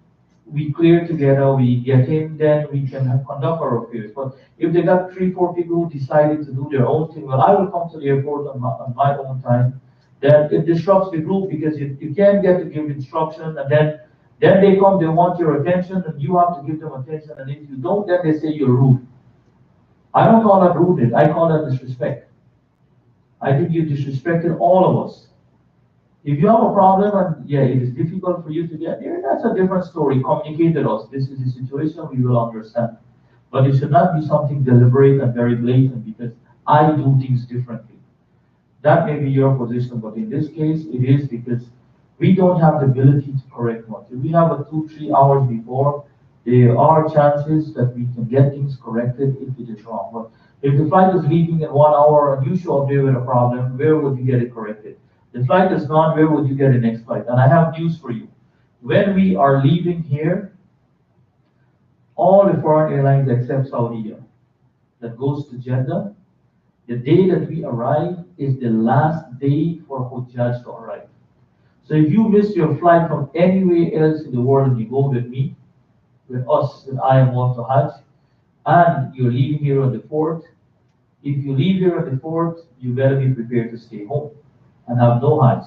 we clear together, we get in, then we can conduct our affairs. But if they got 3, 4 people who decided to do their own thing, well, I will come to the airport on my own time. Then it disrupts the group because you can't get to give instruction, and then they come, they want your attention, and you have to give them attention. And if you don't, then they say you're rude. I don't call that rudeness. I call that disrespect. I think you disrespected all of us. If you have a problem and yeah, it is difficult for you to get there, that's a different story. Communicate with us. This is the situation, we will understand. But it should not be something deliberate and very blatant because I do things differently. That may be your position, but in this case, it is because we don't have the ability to correct much. If we have a 2, 3 hours before, there are chances that we can get things corrected if it is wrong. But if the flight is leaving in 1 hour and you show up there with a problem, where would you get it corrected? The flight is gone, where would you get the next flight? And I have news for you. When we are leaving here, all the foreign airlines except Saudi that goes to Jeddah, the day that we arrive is the last day for Hujjaj to arrive. So if you miss your flight from anywhere else in the world and you go with me, with us, with I am one to Hajj, and you're leaving here on the 4th, if you leave here on the 4th, you better be prepared to stay home and have no Hajj,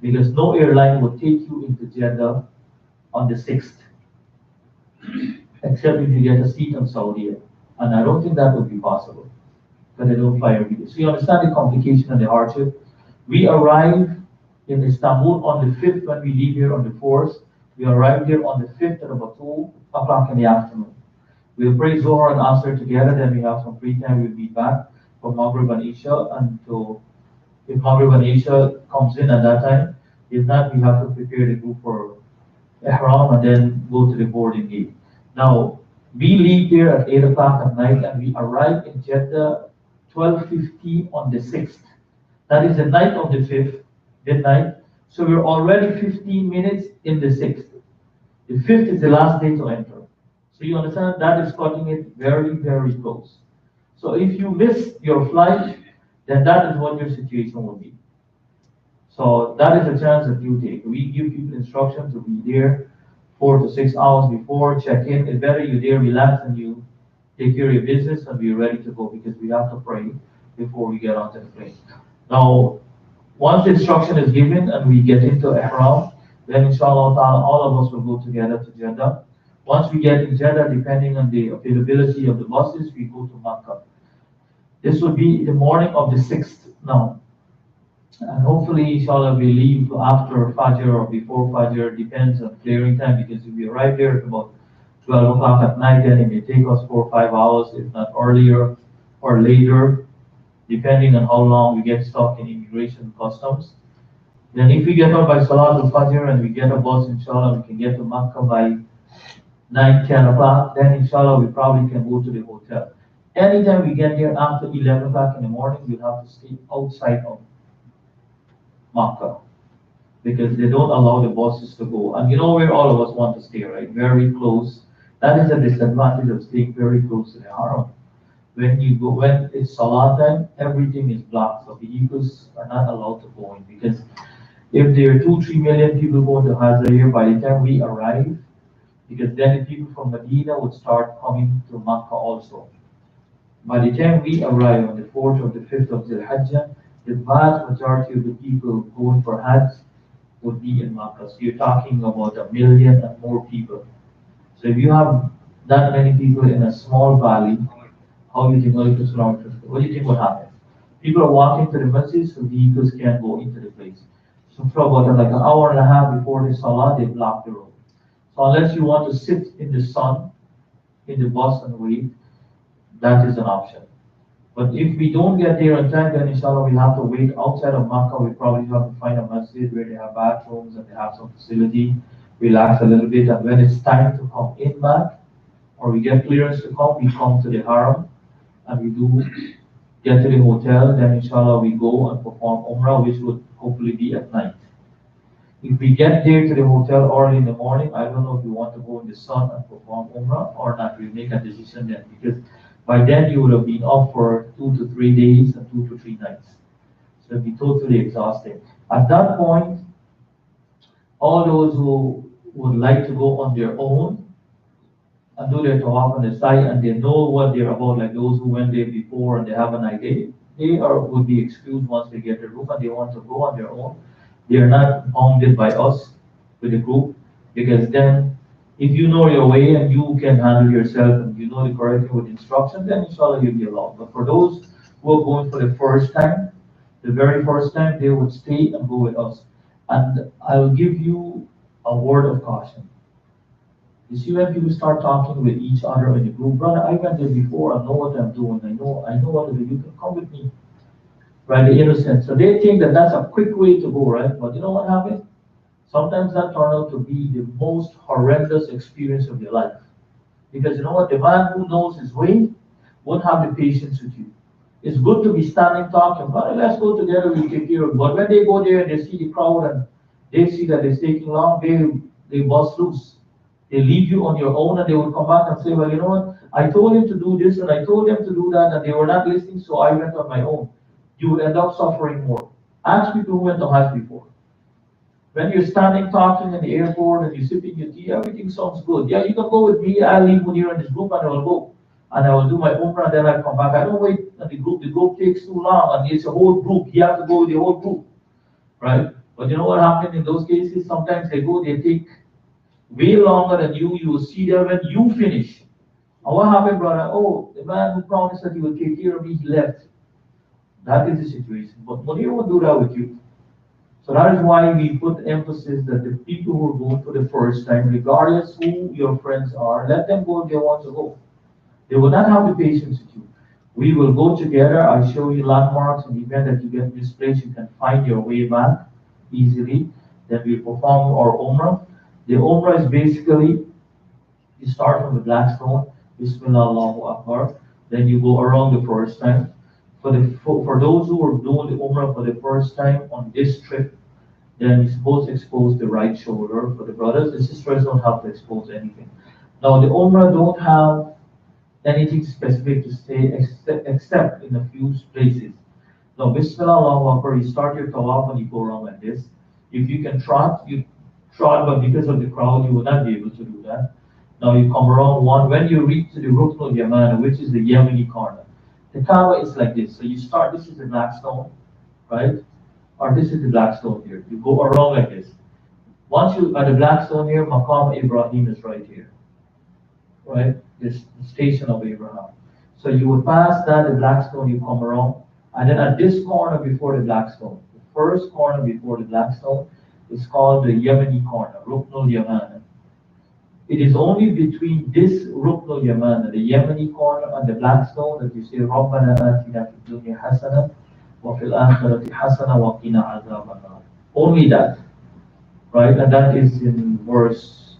because no airline will take you into Jeddah on the 6th, except if you get a seat on Saudi. And I don't think that would be possible, because they don't fly every day. So you understand the complication and the hardship. We arrive in Istanbul on the 5th when we leave here on the 4th. We arrive here on the 5th at about 2 o'clock in the afternoon. We'll pray Zohar and Asr together, then we have some free time, we'll be back for Maghrib and Isha until if Maghrib and Isha comes in at that time. If not, we have to prepare the group for Ihram and then go to the boarding gate. Now, we leave here at 8 o'clock at night and we arrive in Jeddah 12:50 on the 6th. That is the night of the 5th, midnight. So we're already 15 minutes in the 6th. The 5th is the last day to enter. So you understand that is cutting it very, very close. So if you miss your flight, then that is what your situation will be. So that is a chance that you take. We give people instructions to be there 4 to 6 hours before, check in. It's better you're there, relax, and you take care of your business and be ready to go because we have to pray before we get onto the plane. Now, once the instruction is given and we get into Ihram, then inshallah all of us will go together to Jeddah. Once we get in Jeddah, depending on the availability of the buses, we go to Makkah. This will be the morning of the 6th now. And hopefully, inshallah, we leave after Fajr or before Fajr, depends on clearing time, because if we arrive there at about 12 o'clock at night, then it may take us 4 or 5 hours, if not earlier or later, depending on how long we get stuck in immigration and customs. Then if we get up by Salatul Fajr and we get a bus, inshallah, we can get to Makkah by 9, 10 o'clock, then inshallah we probably can go to the hotel. Anytime we get there after 11 o'clock in the morning, we have to stay outside of Makkah because they don't allow the buses to go. And you know where all of us want to stay, right? Very close That is a disadvantage of staying very close to the haram. When it's salat time, everything is blocked, so vehicles are not allowed to go in because if there are 2-3 million people going to Hajj a year, by the time we arrive, because then the people from Medina would start coming to Makkah also. By the time we arrive on the 4th or the 5th of the Hajj, the vast majority of the people going for Hajj would be in Makkah. So you're talking about 1 million and more people. So if you have that many people in a small valley, how do you think, what do you think would happen? People are walking to the masjid, so vehicles can't go into the place. So for about like an hour and a half before the salah, they block the road. So unless you want to sit in the sun, in the bus and wait, that is an option. But if we don't get there on time, then inshallah we'll have to wait outside of Makkah. We probably have to find a masjid where they have bathrooms and they have some facility, relax a little bit, and when it's time to come in back, or we get clearance to come, we come to the haram and we do get to the hotel, then inshallah we go and perform Umrah, which would hopefully be at night. If we get there to the hotel early in the morning, I don't know if you want to go in the sun and perform Umrah or not. We'll make a decision then because by then you would have been up for 2 to 3 days and 2 to 3 nights. So it'd be totally exhausting. At that point, all those who would like to go on their own and do their tawaf on the site and they know what they're about, like those who went there before and they have an idea, they are would be excused once they get the room and they want to go on their own. They are not bounded by us with the group because then if you know your way and you can handle yourself and you know the correct thing with instruction, then inshallah you'll be allowed. But for those who are going for the first time, the very first time, they would stay and go with us. And I'll give you a word of caution. You see, when people start talking with each other in the group, brother, I went there before, I know what I'm doing, I know what to do, you can come with me. Right, the innocent. So they think that that's a quick way to go, right? But you know what happens? Sometimes that turns out to be the most horrendous experience of your life. Because you know what? The man who knows his way won't have the patience with you. It's good to be standing talking, but let's go together, we'll take care of it. But when they go there and they see the crowd and they see that it's taking long, they bust loose. They leave you on your own and they will come back and say, well, you know what? I told him to do this and I told them to do that and they were not listening, so I went on my own. You will end up suffering more. Ask people who went to Hajj before. When you're standing talking in the airport and you're sipping your tea, everything sounds good. Yeah, you can go with me. I'll leave when you're in this group and I will go. And I will do my Umrah and then I come back. I don't wait at the group. The group takes too long and it's a whole group. You have to go with the whole group. Right? But you know what happened in those cases? Sometimes they take way longer than you. You will see them when you finish. And what happened, brother? Oh, the man who promised that he will take care of me, he left. That is the situation. But Munir won't do that with you. So that is why we put emphasis that the people who are going for the first time, regardless who your friends are, let them go if they want to go. They will not have the patience with you. We will go together. I'll show you landmarks. In the event that you get misplaced, you can find your way back easily. Then we perform our Umrah. The Umrah is basically, you start from the black stone, Bismillah Allahu Akbar. Then you go around the first time. For those who are doing the Umrah for the first time on this trip, then you're supposed to expose the right shoulder. For the brothers, the sisters don't have to expose anything. Now the Umrah don't have anything specific to say except in a few places. Now Bismillah Allahu Akbar, you start your tawaf and you go around like this. If you can trot, you trot, but because of the crowd, you will not be able to do that. Now you come around one. When you reach to the Rukn al-Yamana, which is the Yemeni corner, the Kaaba is like this. So you start, this is the black stone, right? Or this is the black stone here. You go around like this. Once you at the black stone here, Maqam Ibrahim is right here, right? This station of Abraham. So you would pass that, the black stone, you come around, and then at this corner before the black stone, the first corner before the black stone is called the Yemeni corner, Ruknul Yaman. It is only between this Ruknul Yaman, the Yemeni corner, and the black stone that you say, رَبَّنَا آتِنَا فِي الدُّنْيَا حَسَنَةً وَفِي الْآخِرَةِ حَسَنَةً وَقِنَا عَذَابَ النَّارِ. Only that, right? And that is in verse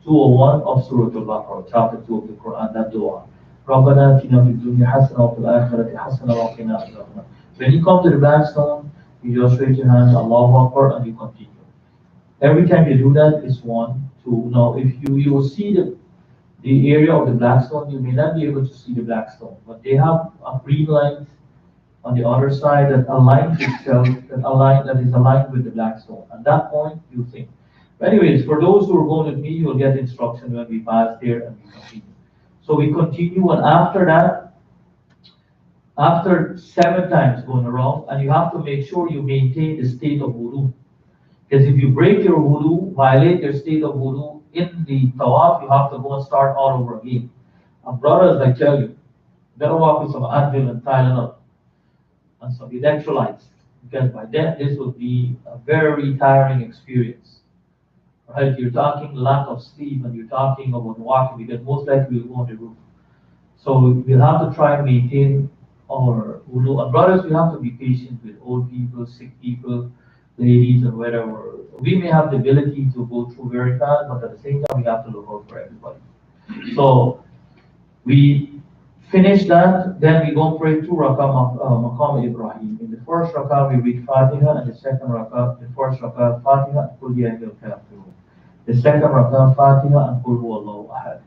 201 of Surah Al-Baqarah, chapter 2 of the Quran, that dua. رَبَّنَا آتِنَا فِي الدُّنْيا حَسَنَةً وَفِي الْآخِرَةِ حَسَنَةً وَقِنَا عَذَابَ النَّارِ. When you come to the black stone, you just raise your hands, Allahu Akbar, and you continue. Every time you do that, it's 1, 2. Now, if you will see the area of the black stone, you may not be able to see the black stone, but they have a green line on the other side that aligns itself, that is aligned with the black stone. At that point, you think. But anyways, for those who are going with me, you will get instruction when we pass there and we continue. So we continue, and after that, after 7 times going around, and you have to make sure you maintain the state of wudu. Because if you break your wudu, violate your state of wudu in the tawaf, you have to go and start all over again. And brothers, I tell you, better walk with some Advil and Tylenol and some electrolytes, because by then this will be a very tiring experience. Right? You're talking lack of sleep and you're talking about walking because most likely we'll go on the roof. So we'll have to try and maintain our wudu. And brothers, we have to be patient with old people, sick people, ladies, and whatever. We may have the ability to go through very fast, but at the same time, we have to look out for everybody. So we finish that, then we go pray 2 rakah Maqam Ibrahim. In the first rakah, we read Fatiha, and the second rakah, the first rakah, Fatiha, and Qul Ya Ayyuhal Kafirun. The second rakah, Fatiha, and Qul Huwallahu Ahad.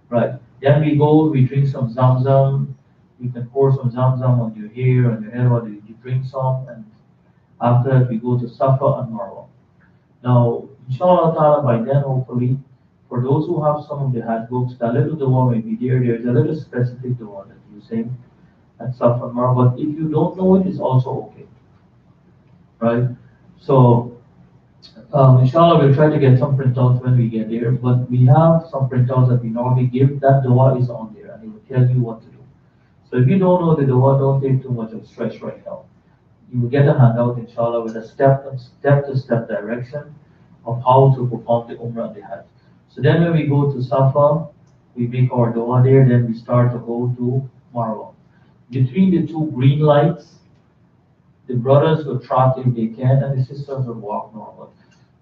Right. Then we go, we drink some Zamzam. You can pour some Zamzam on your hair and your hair, or you drink some, and after that, we go to Safa and Marwa. Now, inshallah ta'ala, by then, hopefully, for those who have some of the Hajj books, the little dua may be there. There's a little specific dua that you sing at Safa and Marwa. But if you don't know it, it's also okay. Right? So, inshallah, we'll try to get some printouts when we get there. But we have some printouts that we normally give. That dua is on there, and it will tell you what to do. So if you don't know the dua, don't take too much of stress right now. You will get a handout, inshallah, with a step-to-step direction of how to perform the Umrah and the Hajj. So then when we go to Safa, we make our dua there, then we start to go to Marwa. Between the two green lights, the brothers will trot if they can, and the sisters will walk normal.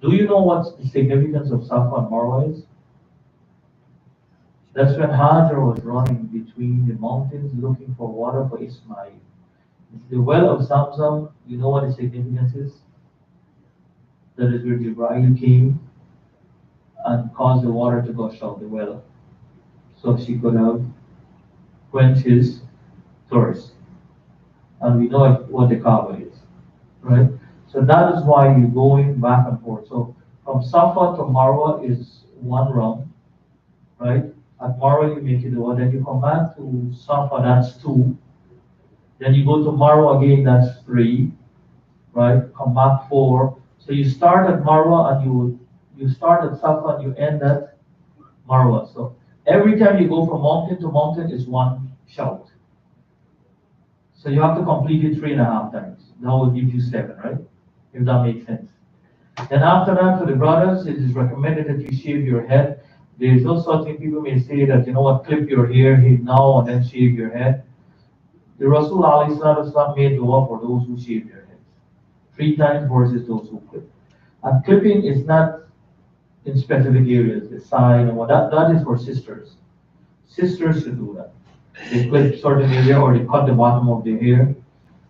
Do you know what the significance of Safa and Marwa is? That's when Hajar was running between the mountains looking for water for Ismail. The well of Zamzam, you know what the significance is? That is where Jibreel came and caused the water to gush out the well. So she could have quenched his thirst. And we know what the Kaaba is, right? So that is why you're going back and forth. So from Safa to Marwa is 1 round, right? At Marwa you make it one, then you come back to Safa, that's 2. Then you go to Marwa again, that's 3, right? Come back 4. So you start at Marwa and you start at Safa and you end at Marwa. So every time you go from mountain to mountain is 1 shout. So you have to complete it 3.5 times. That will give you 7, right? If that makes sense. Then after that, for the brothers, it is recommended that you shave your head. There is no such thing. People may say that, you know what, clip your hair now and then shave your head. The Rasul ﷺ made dua for those who shave their heads 3 times versus those who clip. And clipping is not in specific areas, the side and what that is for sisters. Sisters should do that. They clip certain area or they cut the bottom of their hair.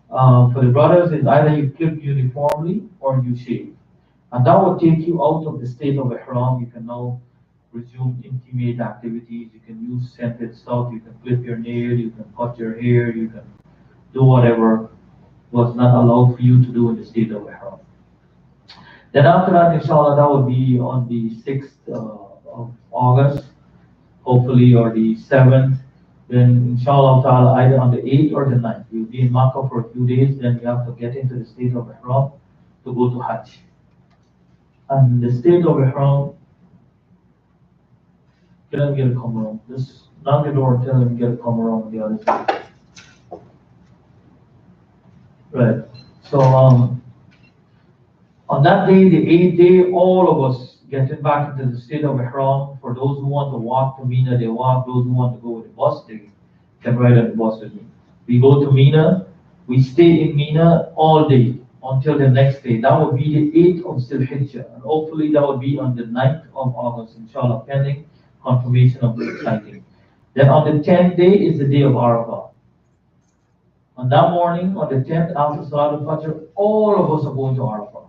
For the brothers, it's either you clip uniformly or you shave. And that will take you out of the state of ihram. You can now resume intimate activities. You can use scented stuff. You can clip your nail. You can cut your hair. You can do whatever was not allowed for you to do in the state of ihram. Then after that, inshallah, that will be on the 6th of August, hopefully, or the 7th. Then inshallah ta'ala, either on the 8th or the 9th, we'll be in Makkah for a few days. Then we have to get into the state of ihram to go to Hajj. And the state of ihram, can I get a come around? Just knock the door and tell him get a come around the other side. Right. So on that day, the 8th day, all of us getting back into the state of ihram. For those who want to walk to Mina, they walk. Those who want to go with the bus, they can ride on the bus with me. We go to Mina. We stay in Mina all day until the next day. That would be the 8th of Zulhijjah. And hopefully that would be on the 9th of August, inshallah, pending confirmation of the sighting. Then on the 10th day is the day of Arafah. On that morning, on the 10th, after Salat al-Fajr, all of us are going to Arafah.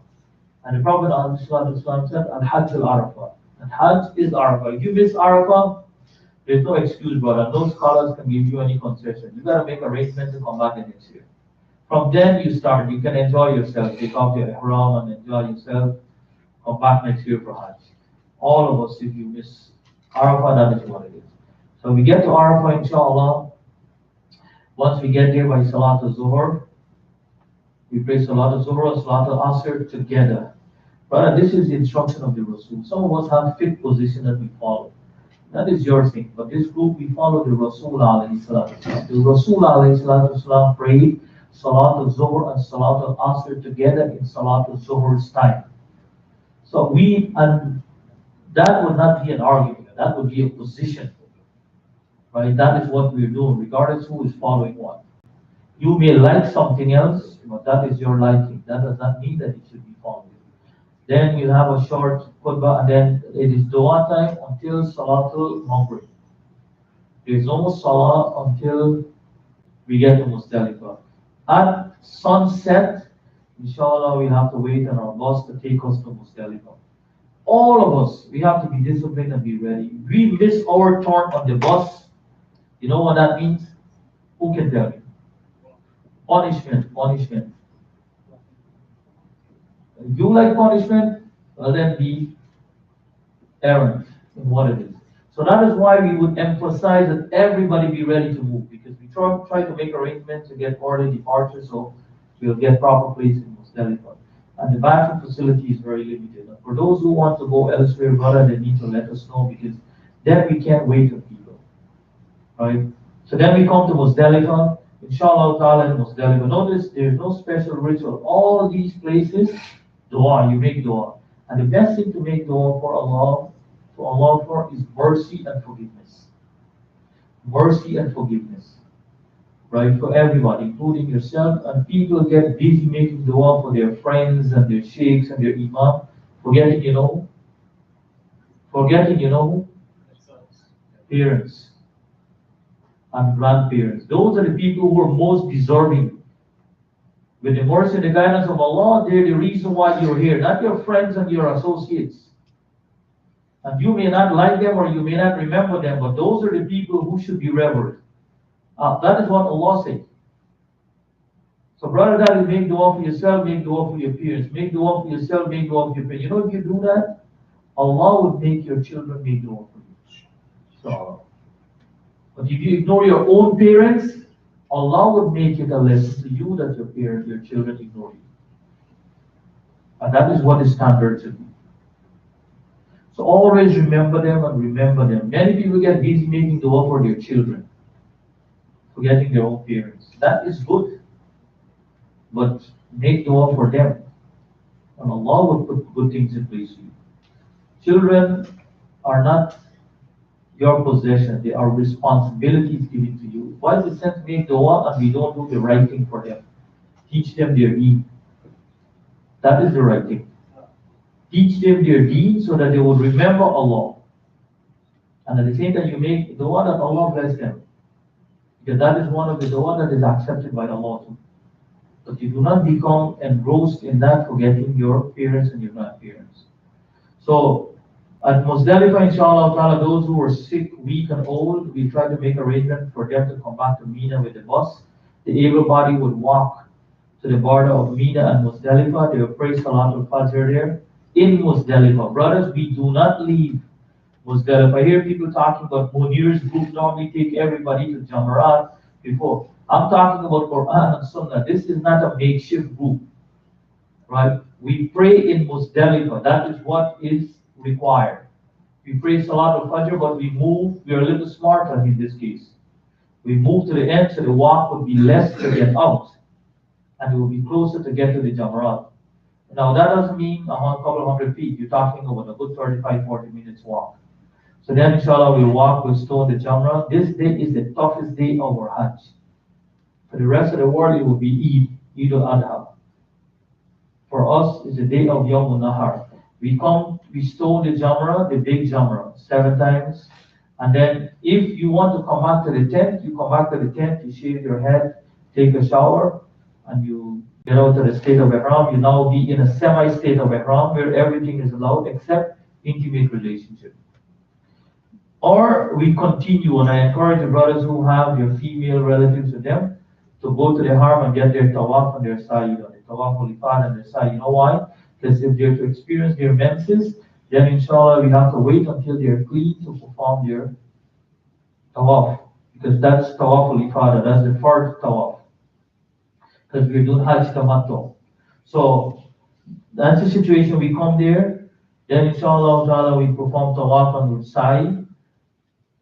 And the Prophet ﷺ said, Al-Hajj al-Arafah. And Hajj is Arafah. If you miss Arafah, There's no excuse, brother. No scholars can give you any concession. You gotta make arrangements to come back the next year. From then you start. You can enjoy yourself. Take off your ihram and enjoy yourself. Come back next year for Hajj. All of us, if you miss Arafah, that is what it is. So we get to Arafah, inshallah. Once we get there by Salat al-Zuhr, we pray Salat al-Zuhr and Salat al-Asr together. Brother, this is the instruction of the Rasul. Some of us have fixed position that we follow. That is your thing. But this group, we follow the Rasul alayhi salatu wasalam. The Rasul alayhi salatu wasalam prayed Salat al-Zuhr and Salat al-Asr together in Salat al-Zuhr's time. So and that would not be an argument. That would be a position. Right? That is what we're doing, regardless who is following what. You may like something else, but that is your liking. That does not mean that it should be followed. Then you have a short khutbah, and then it is dua time until Salatul Maghrib. There is no salah until we get to Muzdalifah. At sunset, inshallah, we have to wait on our bus to take us to Muzdalifah. All of us, we have to be disciplined and be ready. If we miss our turn on the bus, you know what that means? Who can tell me? Punishment, punishment. If you like punishment, well then be errant in what it is. So that is why we would emphasize that everybody be ready to move, because we try to make arrangements to get early departure so we'll get proper place in Muzdalifah. And the bathroom facility is very limited. And for those who want to go elsewhere, brother, they need to let us know, because then we can't wait on people. Right? So then we come to Muzdalifah. Inshallah ta'ala in Muzdalifah. Notice there's no special ritual. All these places, dua, you make dua. And the best thing to make dua for Allah, for is mercy and forgiveness. Mercy and forgiveness. Right? For everybody, including yourself. And people get busy making dua for their friends and their sheikhs and their imam, forgetting, parents and grandparents. Those are the people who are most deserving. With the mercy and the guidance of Allah, they're the reason why you're here, not your friends and your associates. And you may not like them or you may not remember them, but those are the people who should be revered. That is what Allah said. So brother, that is make dua for yourself, make dua for your parents. Make dua for yourself, make dua for your parents. If you do that, Allah would make your children make dua for you. So, but if you ignore your own parents, Allah would make it a lesson to you that your parents, your children ignore you. And that is what the standard should be. So always remember them and remember them. Many people get busy making dua for their children, forgetting their own parents. That is good. But make dua for them. And Allah will put good things in place for you. Children are not your possession. They are responsibilities given to you. Why is it said to make dua and we don't do the right thing for them? Teach them their deen. That is the right thing. Teach them their deen so that they will remember Allah. And at the same time, you make dua that Allah bless them. Because that is one of the dua that is accepted by Allah too. But you do not become engrossed in that, forgetting your parents and your grandparents. So, at Muzdalifah, inshallah ta'ala, those who are sick, weak and old, we try to make arrangements for them to come back to Mina with the bus. The able-bodied would walk to the border of Mina and Muzdalifah. They will pray Salatul Fajr there in Muzdalifah. Brothers, we do not leave Muzdalifah. I hear people talking about Munir's group normally take everybody to Jamarat before. I'm talking about Quran and Sunnah. This is not a makeshift group. Right? We pray in Muzdalifah. That is what is required. We pray Salatul Fajr, but we are a little smarter in this case. We move to the end so the walk would be less to get out, and it will be closer to get to the Jamarat. Now that doesn't mean a couple of hundred feet. You're talking about a good 35-40 minutes walk. So then inshallah we'll walk, we'll stone the Jamrah. This day is the toughest day of our Hajj. For the rest of the world it will be Eid al-Adha. For us, it's the day of Yawm al-Nahar. We stone the Jamrah, the big Jamrah, 7 times. And then if you want to come back to the tent, you come back to the tent, you shave your head, take a shower, and you get out to the state of Ihram. You now be in a semi-state of Ihram where everything is allowed except intimate relationship. Or we continue, and I encourage the brothers who have your female relatives with them to go to the haram and get their tawaf on their side, or the tawaf ulifan on their side. You know why? Because if they're to experience their menses, then inshallah we have to wait until they're clean to perform their tawaf. Because that's tawaf ulifada, that's the first tawaf. Because we're doing Hajj Tamattu. So that's the situation. We come there, then inshallah ta'ala we perform tawaf on the side.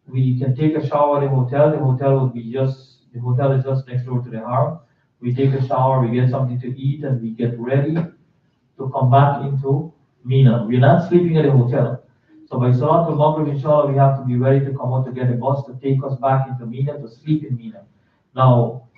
We can take a shower at the hotel. The hotel is just next door to the haram. We take a shower, we get something to eat, and we get ready to come back into Mina. We're not sleeping at the hotel. So by Salatul Maghrib, inshallah, we have to be ready to come out to get a bus to take us back into Mina to sleep in Mina. Now,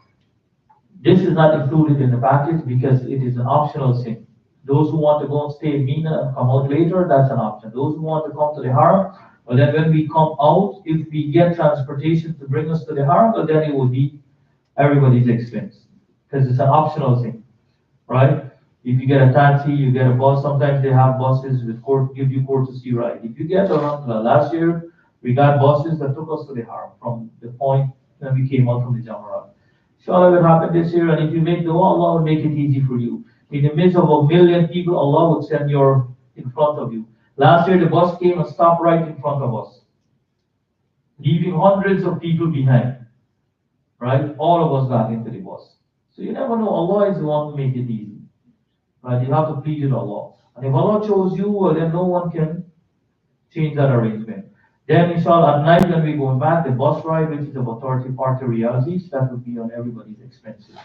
this is not included in the package because it is an optional thing. Those who want to go and stay in Mina and come out later, that's an option. Those who want to come to the Haram, well then when we come out, if we get transportation to bring us to the Haram, well then it will be everybody's expense. Because it's an optional thing, right? If you get a taxi, you get a bus, sometimes they have buses with give you courtesy ride. If you get around last year, we got buses that took us to the Haram from the point when we came out from the Jamarat. Inshallah will happen this year, and if you make dua, Allah will make it easy for you. In the midst of 1,000,000 people, Allah would send your in front of you. Last year, the bus came and stopped right in front of us, leaving hundreds of people behind. Right? All of us got into the bus. So you never know. Allah is the one who make it easy. Right? You have to plead with Allah. And if Allah chose you, well, then no one can change that arrangement. Then, inshallah, at night when we go back, the bus ride, which is about 30-40 realities, that would be on everybody's expenses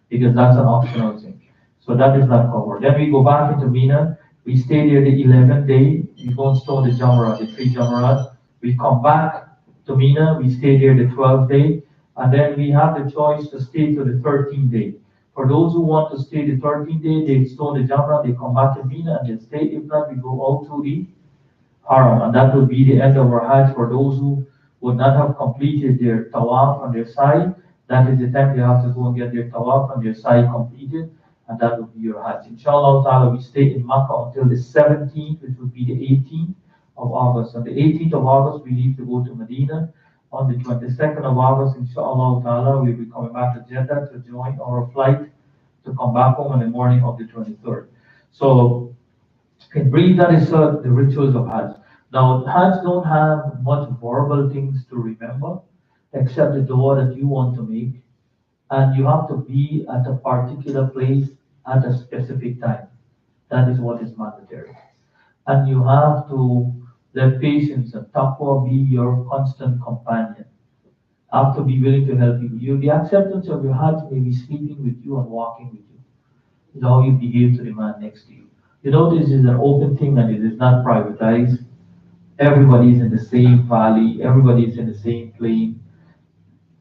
because that's an optional thing. So that is not covered. Then we go back into Mina. We stay there the 11th day. We go and store the Jamarat, the 3 Jamarat. We come back to Mina. We stay there the 12th day. And then we have the choice to stay to the 13th day. For those who want to stay the 13th day, they store the Jamarat, they come back to Mina and they stay. If not, we go out to the Haram, and that will be the end of our Hajj. For those who would not have completed their tawaf on their side, that is the time they have to go and get their tawaf on their side completed, and that will be your Hajj. Inshallah ta'ala, we stay in Makkah until the 17th, which will be the 18th of August. On the 18th of August, we leave to go to Medina. On the 22nd of August, inshallah ta'ala, we'll be coming back to Jeddah to join our flight to come back home in the morning of the 23rd. So, in brief, that is the rituals of Hajj. Now, Hajj don't have much verbal things to remember, except the dua that you want to make, and you have to be at a particular place at a specific time. That is what is mandatory. And you have to let patience and taqwa be your constant companion. You have to be willing to help people. The acceptance of your Hajj may be sleeping with you and walking with you. Is how you behave to the man next to you. You know, this is an open thing and it is not privatized. Everybody is in the same valley, everybody is in the same plane.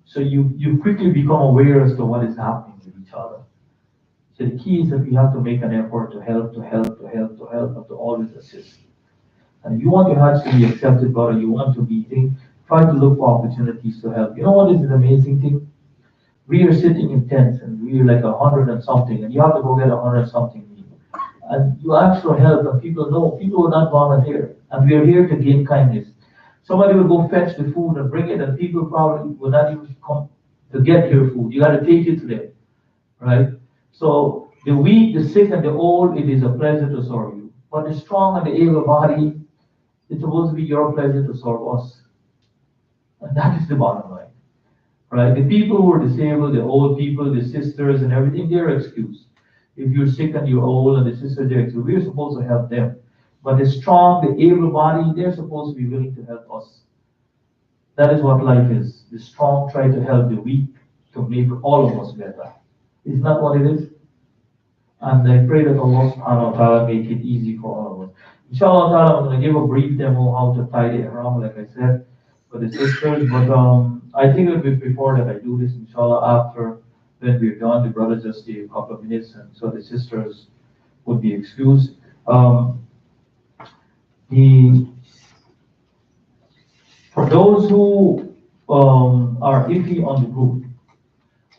So you quickly become aware as to what is happening with each other. So the key is that we have to make an effort to help, and to always assist. And if you want your Hajj to be accepted, brother, you want to be try to look for opportunities to help. You know what is an amazing thing? We are sitting in tents and we are like 100 and something, and you have to go get 100 and something. And you ask for help, and people will not volunteer. And we are here to gain kindness. Somebody will go fetch the food and bring it, and people probably will not even come to get your food. You got to take it to them, right? So the weak, the sick, and the old, it is a pleasure to serve you. But the strong and the able-bodied, it's supposed to be your pleasure to serve us. And that is the bottom line, right? The people who are disabled, the old people, the sisters, and everything, they're excused. If you're sick and you're old and the sisters are excused, we're supposed to help them. But the strong, the able-bodied, they're supposed to be willing to help us. That is what life is. The strong try to help the weak to make all of us better. Isn't that what it is? And I pray that Allah subhanahu wa ta'ala make it easy for all of us. Inshallah ta'ala, I'm going to give a brief demo how to tie the ihram, like I said, for the sisters. But I think it will be before that I do this, inshallah, after when we're done, the brothers just stay a couple of minutes, and so the sisters would be excused. For those who are iffy on the group,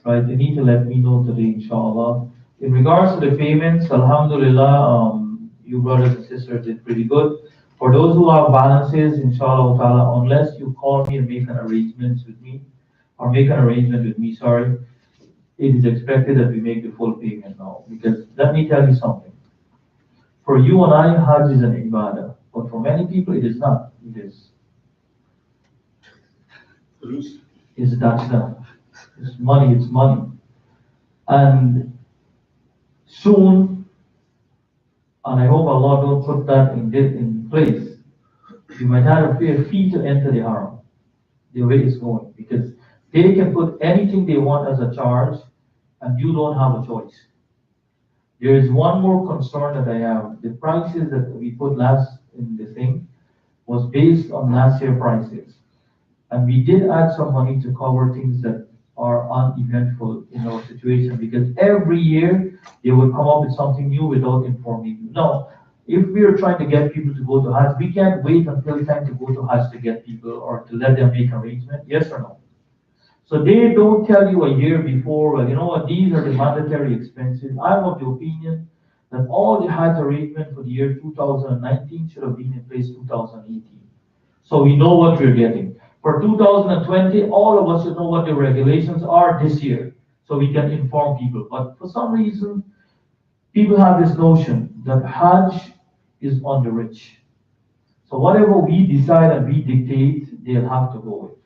right, they need to let me know today, inshallah. In regards to the payments, alhamdulillah, you brothers and sisters did pretty good. For those who have balances, inshallah ta'ala, unless you call me and make an arrangement with me, or make an arrangement with me, sorry, it is expected that we make the full payment now. Because let me tell you something. For you and I, Hajj is an ibadah. But for many people, it is not. It's dajna. It's money, it's money. And soon, and I hope Allah don't put that in place, you might have a fair fee to enter the haram, the way it's going, because they can put anything they want as a charge, and you don't have a choice. There is one more concern that I have. The prices that we put last in the thing was based on last year prices. And we did add some money to cover things that are uneventful in our situation, because every year they would come up with something new without informing you. Now, if we are trying to get people to go to Hajj, we can't wait until time to go to Hajj to get people or to let them make arrangement, yes or no? So they don't tell you a year before, well, you know what, these are the mandatory expenses. I'm of the opinion that all the Hajj arrangement for the year 2019 should have been in place 2018. So we know what we're getting. For 2020, all of us should know what the regulations are this year, so we can inform people. But for some reason, people have this notion that Hajj is on the rich. So whatever we decide and we dictate, they'll have to go with.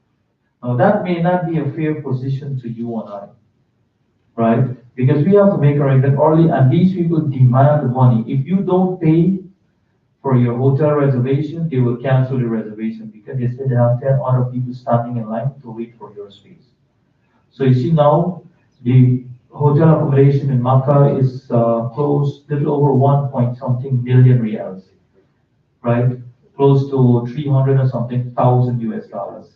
Now that may not be a fair position to you and I, right? Because we have to make arrangement early, and these people demand money. If you don't pay for your hotel reservation, they will cancel the reservation because they said they have 10 other people standing in line to wait for your space. So you see now, the hotel accommodation in Makkah is close, little over 1 point something million riyals, right? Close to 300 or something thousand US dollars.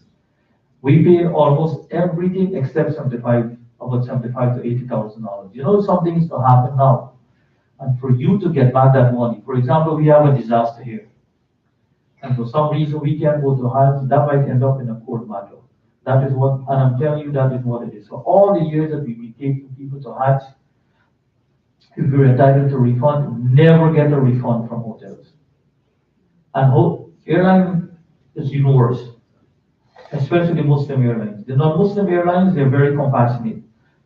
We paid almost everything except about 75 to $80,000. You know, something is to happen now. And for you to get back that money, for example, we have a disaster here. And for some reason we can't go to Hajj, that might end up in a court matter. That is what, and I'm telling you, that is what it is. So all the years that we've been taking people to Hajj, if you're entitled to refund, never get a refund from hotels. And airline is even worse, especially the Muslim airlines. The non-Muslim airlines, they're very compassionate.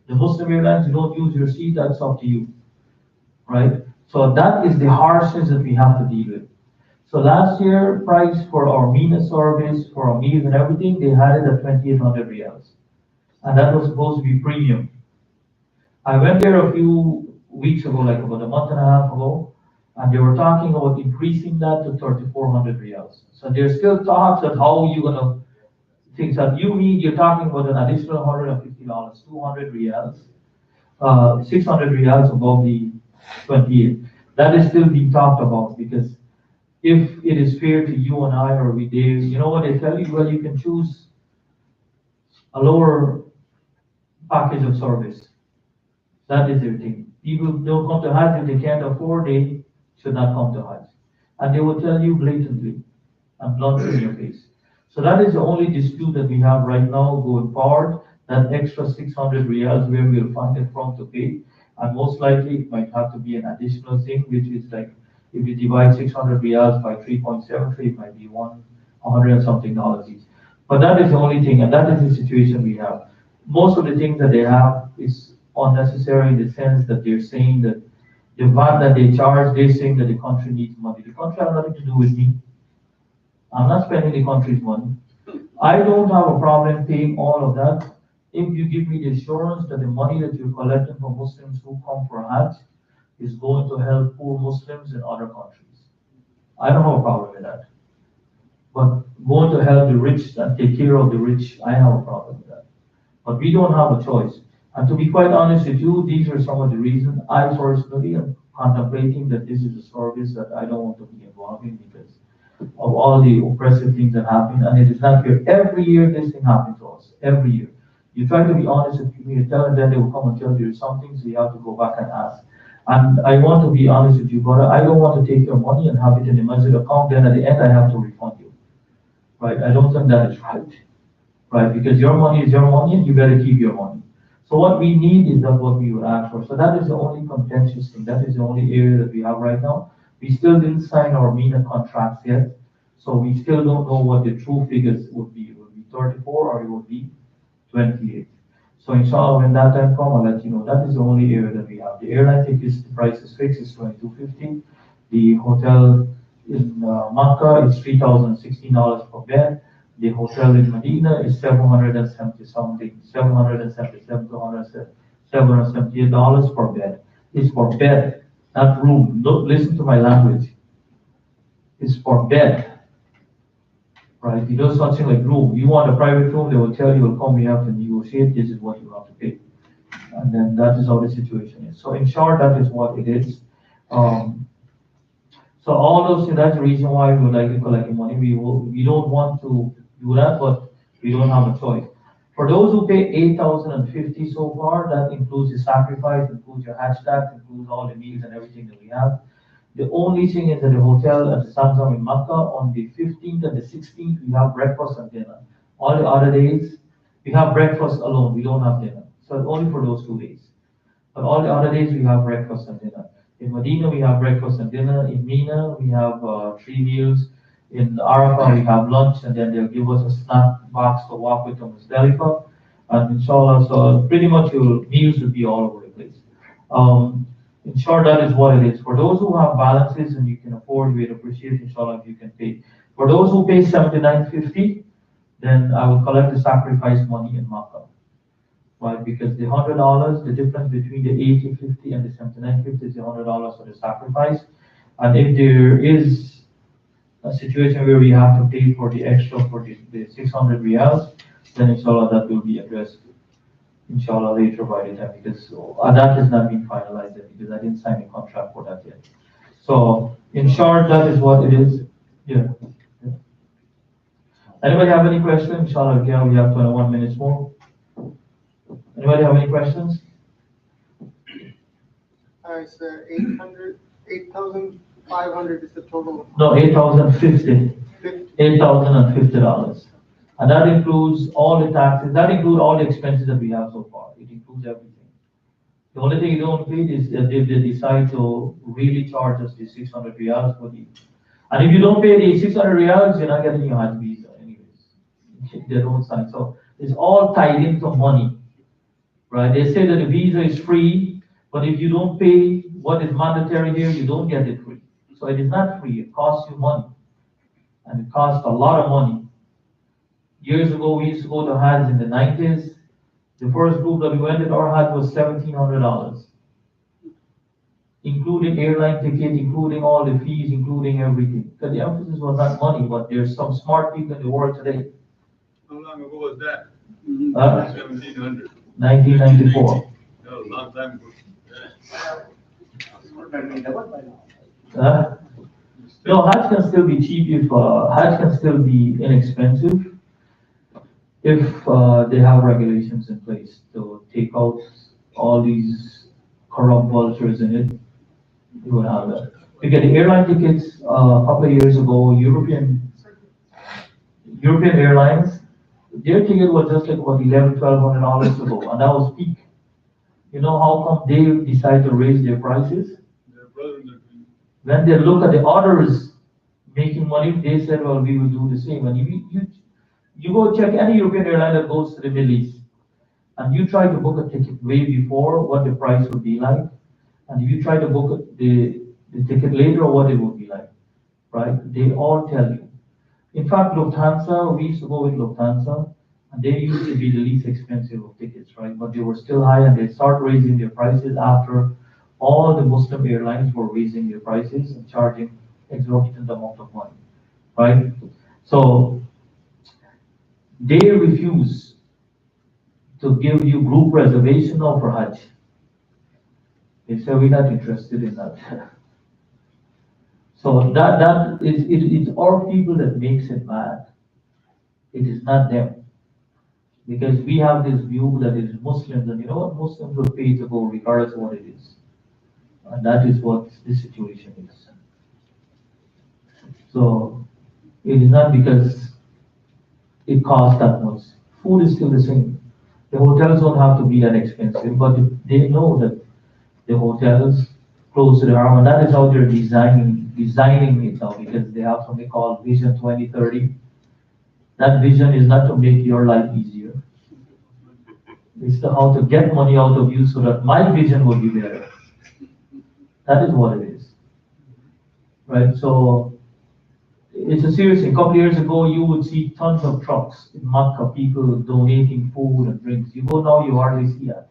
The Muslim airlines, you don't use your seat, that's up to you, right? So that is the harshness that we have to deal with. So last year, price for our MENA service, for our meals and everything, they had it at 2,800 riyals. And that was supposed to be premium. I went there a few weeks ago, like about a month and a half ago, and they were talking about increasing that to 3,400 riyals. So there's still talks of how you're going to things that you mean, you're talking about an additional $150, 200 riyals, 600 riyals above the 28. That is still being talked about, because if it is fair to you and I, or we dare, you know what they tell you? Well, you can choose a lower package of service. That is their thing. People don't come to Hajj if they can't afford, they should not come to Hajj. And they will tell you blatantly and bluntly in your face. So that is the only dispute that we have right now going forward, that extra 600 riyals, where we'll find it from to pay. And most likely it might have to be an additional thing, which is like, if you divide 600 riyals by 3.73, it might be 100 and something dollars each. But that is the only thing, and that is the situation we have. Most of the things that they have is unnecessary, in the sense that they're saying that the VAT that they charge, they're saying that the country needs money. The country has nothing to do with me. I'm not spending the country's money. I don't have a problem paying all of that if you give me the assurance that the money that you're collecting from Muslims who come for Hajj is going to help poor Muslims in other countries. I don't have a problem with that. But going to help the rich and take care of the rich, I have a problem with that. But we don't have a choice. And to be quite honest with you, these are some of the reasons I personally am contemplating that this is a service that I don't want to be involved in, because of all the oppressive things that happen, and it is not fair. Every year this thing happens to us, every year. You try to be honest with people, you tell them, then they will come and tell you something, so you have to go back and ask. And I want to be honest with you, brother, I don't want to take your money and have it in the masjid account, then at the end I have to refund you. Right? I don't think that is right. Right? Because your money is your money and you better keep your money. So what we need is not what we would ask for. So that is the only contentious thing. That is the only area that we have right now. We still didn't sign our MENA contracts yet. So we still don't know what the true figures would be. It would be 34 or it would be 28. So inshallah, when that time comes, I'll let you know. That is the only area that we have. The airline tickets, the price is fixed, it's 22.50. The hotel in Makkah is $3,016 per bed. The hotel in Medina is 770 something, 777 to $778 per bed. It's for bed, not room. Look, listen to my language. It's for bed. Right? You do something like room. You want a private room, they will tell you, will come, we have to negotiate, this is what you have to pay. And then that is how the situation is. So in short, that is what it is. So all those things, that's the reason why we would like to collect money. We don't want to do that, but we don't have a choice. For those who pay 8,050 so far, that includes the sacrifice, includes your Hajj tax, includes all the meals and everything that we have. The only thing is that the hotel at the Samsung in Makkah on the 15th and the 16th, we have breakfast and dinner. All the other days, we have breakfast alone. We don't have dinner. So only for those 2 days. But all the other days, we have breakfast and dinner. In Medina, we have breakfast and dinner. In Mina, we have 3 meals. In Arafah, we have lunch, and then they'll give us a snack box to walk with to Muzdalifah. And inshallah, so pretty much your meals will be all over the place. In short, that is what it is. For those who have balances and you can afford, we'd appreciate, inshallah, if you can pay. For those who pay 79.50, then I will collect the sacrifice money in Makkah. Right? Because the $100, the difference between the 80.50 and the 79.50 is the $100 for the sacrifice. And if there is a situation where we have to pay for the extra for the 600 riyals, then inshallah that will be addressed inshallah later by the time, because that has not been finalized yet, because I didn't sign a contract for that yet. So in short, that is what it is. Yeah. Yeah. Anybody have any questions? Inshallah, yeah, we have 21 minutes more. Anybody have any questions? I said 8,500 is the total. No, 8,050. $8,050. And that includes all the taxes, that includes all the expenses that we have so far. It includes everything. The only thing you don't pay is if they decide to really charge us the 600 riyals for the. And if you don't pay the 600 riyals, you're not getting your Hajj visa anyways. They don't sign. So it's all tied into money, right? They say that the visa is free, but if you don't pay what is mandatory here, you don't get it free. So it is not free. It costs you money. And it costs a lot of money. Years ago, we used to go to Hajj in the 90s. The first group that we went with our Hajj was $1,700, including airline ticket, including all the fees, including everything. Because the emphasis was not money, but there's some smart people in the world today. How long ago was that? 1700. 1994. That was a long time ago. No, Hajj can still be cheap if Hajj can still be inexpensive if they have regulations in place to take out all these corrupt vultures in it. You would have that. Because the airline tickets a couple of years ago, European airlines, their ticket was just like about $1,100-$1,200 to go, and that was peak. You know how come they decide to raise their prices? When they look at the others making money, they said, well, we will do the same. And you go check any European airline that goes to the Middle East, and you try to book a ticket way before what the price would be like, and if you try to book the ticket later, what it would be like, right? They all tell you. In fact, Lufthansa, we used to go with Lufthansa, and they used to be the least expensive of tickets, right? But they were still high, and they started raising their prices after all the Muslim airlines were raising their prices and charging exorbitant amount of money, right? So they refuse to give you group reservation or for Hajj. They say we're not interested in that. So it's our people that makes it bad. It is not them. Because we have this view that it is Muslims, and you know what, Muslims will pay to go regardless of what it is. And that is what the situation is. So it is not because it costs that much. Food is still the same. The hotels don't have to be that expensive, but they know that the hotels close to the haram, and that is how they're designing it now, because they have something called Vision 2030. That vision is not to make your life easier. It's to how to get money out of you so that my vision will be better. That is what it is. Right? So it's a serious thing. A couple of years ago, you would see tons of trucks in Makkah, people donating food and drinks. You go now, you hardly see that.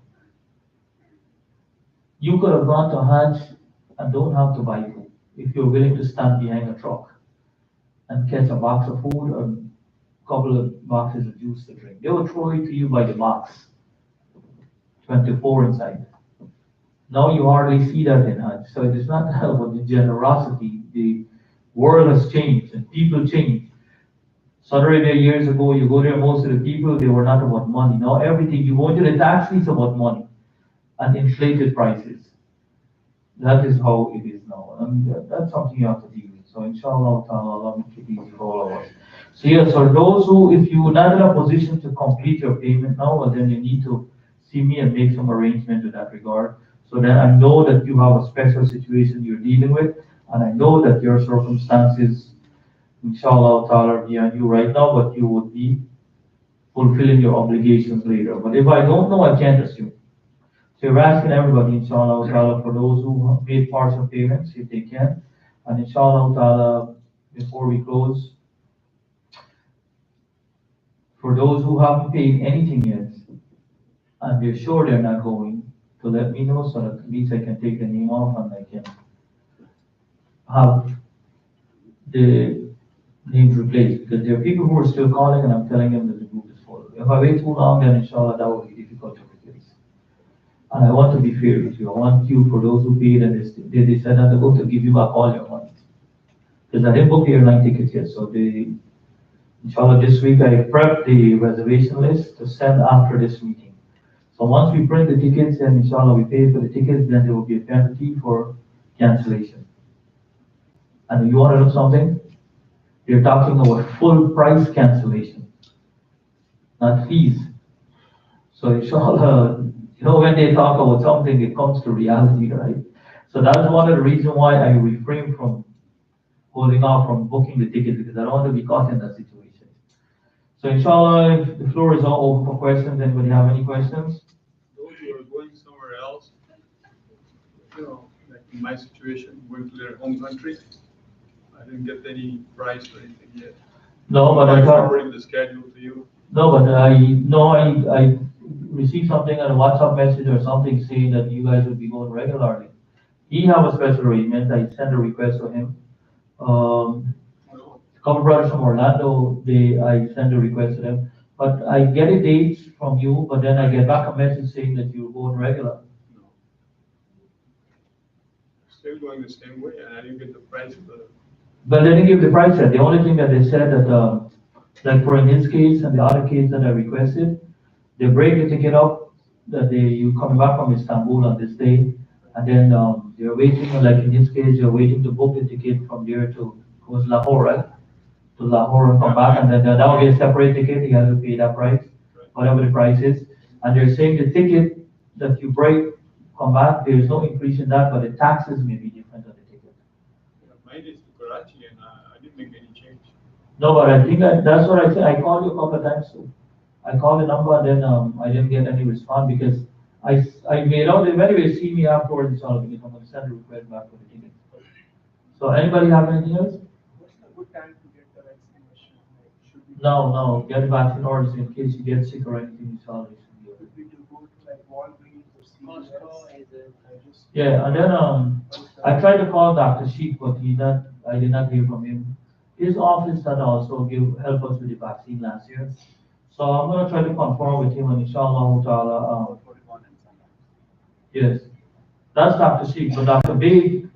You could have gone to Hajj and don't have to buy food if you're willing to stand behind a truck and catch a box of food or a couple of boxes of juice to drink. They will throw it to you by the box, 24 inside. Now you hardly see that in Hajj. So it is not about the generosity. The world has changed and people change. Saudi Arabia years ago, you go there, most of the people, they were not about money. Now everything, you go into the taxi, it's about money and inflated prices. That is how it is now. And that's something you have to deal with. So inshallah ta'ala, Allah make it easy for all of us. So yes, for those who, if you're not in a position to complete your payment now, well, then you need to see me and make some arrangement in that regard. So then I know that you have a special situation you're dealing with, and I know that your circumstances, inshallah ta'ala, are beyond you right now, but you would be fulfilling your obligations later. But if I don't know, I can't assume. So you're asking everybody, inshallah ta'ala, for those who made partial payments, if they can. And inshallah ta'ala, before we close, for those who haven't paid anything yet, and they're sure they're not going, to let me know so that at least I can take the name off and I can have the names replaced. Because there are people who are still calling and I'm telling them that the group is full. If I wait too long, then inshallah that will be difficult to replace. And I want to be fair with you. I want you, for those who paid and they said that they're going to give you back all your money. Because I didn't book the airline tickets yet, so inshallah this week I prepped the reservation list to send after this meeting. So once we print the tickets and inshallah we pay for the tickets, then there will be a penalty for cancellation. And you want to know something? You're talking about full price cancellation, not fees. So inshallah, when they talk about something, it comes to reality, right? So that's one of the reasons why I refrain from holding off from booking the ticket, because I don't want to be caught in that situation. So inshallah, if the floor is all open for questions, anybody have any questions? Those who are going somewhere else, like in my situation, going to their home country, I didn't get any price or anything yet. No, but I thought. Forwarding the schedule to you. No, but I received something on a WhatsApp message or something saying that you guys would be going regularly. He have a special arrangement. I sent a request to him. A couple brothers from Orlando, I send a request to them. But I get a date from you, but then I get back a message saying that you're going regular. No. Still going the same way, and I didn't get the price of the. But they didn't give the price yet. The only thing that they said that, like for in his case and the other case that I requested, they break the ticket up that you coming back from Istanbul on this day, and then they're waiting, like in this case, you're waiting to book the ticket from there to goes Lahore, right? To Lahore and come back, and then that will be a separate ticket. You have to pay that price, whatever the price is. And they're saying the ticket that you break, come back, there is no increase in that, but the taxes may be different on the ticket. Mine is to Karachi, and I didn't make any change. No, but I think that's what I said. I called you a couple of times too. I called the number, and then I didn't get any response because I made out. Anyway, see me afterwards. It's all because I'm going to send a request back for the ticket. So anybody have anything else? What's the good time to get the vaccination? Like, should we No, get vaccine orders in case you get sick or anything. It's all should we do go to like Walgreens or CVS? Yeah, and then I tried to call Dr. Sheikh, but I did not hear from him. His office had also help us with the vaccine last year. So I'm going to try to confirm with him, and inshallah ta'ala, yes, that's Dr. Sheikh. But Dr. Beg,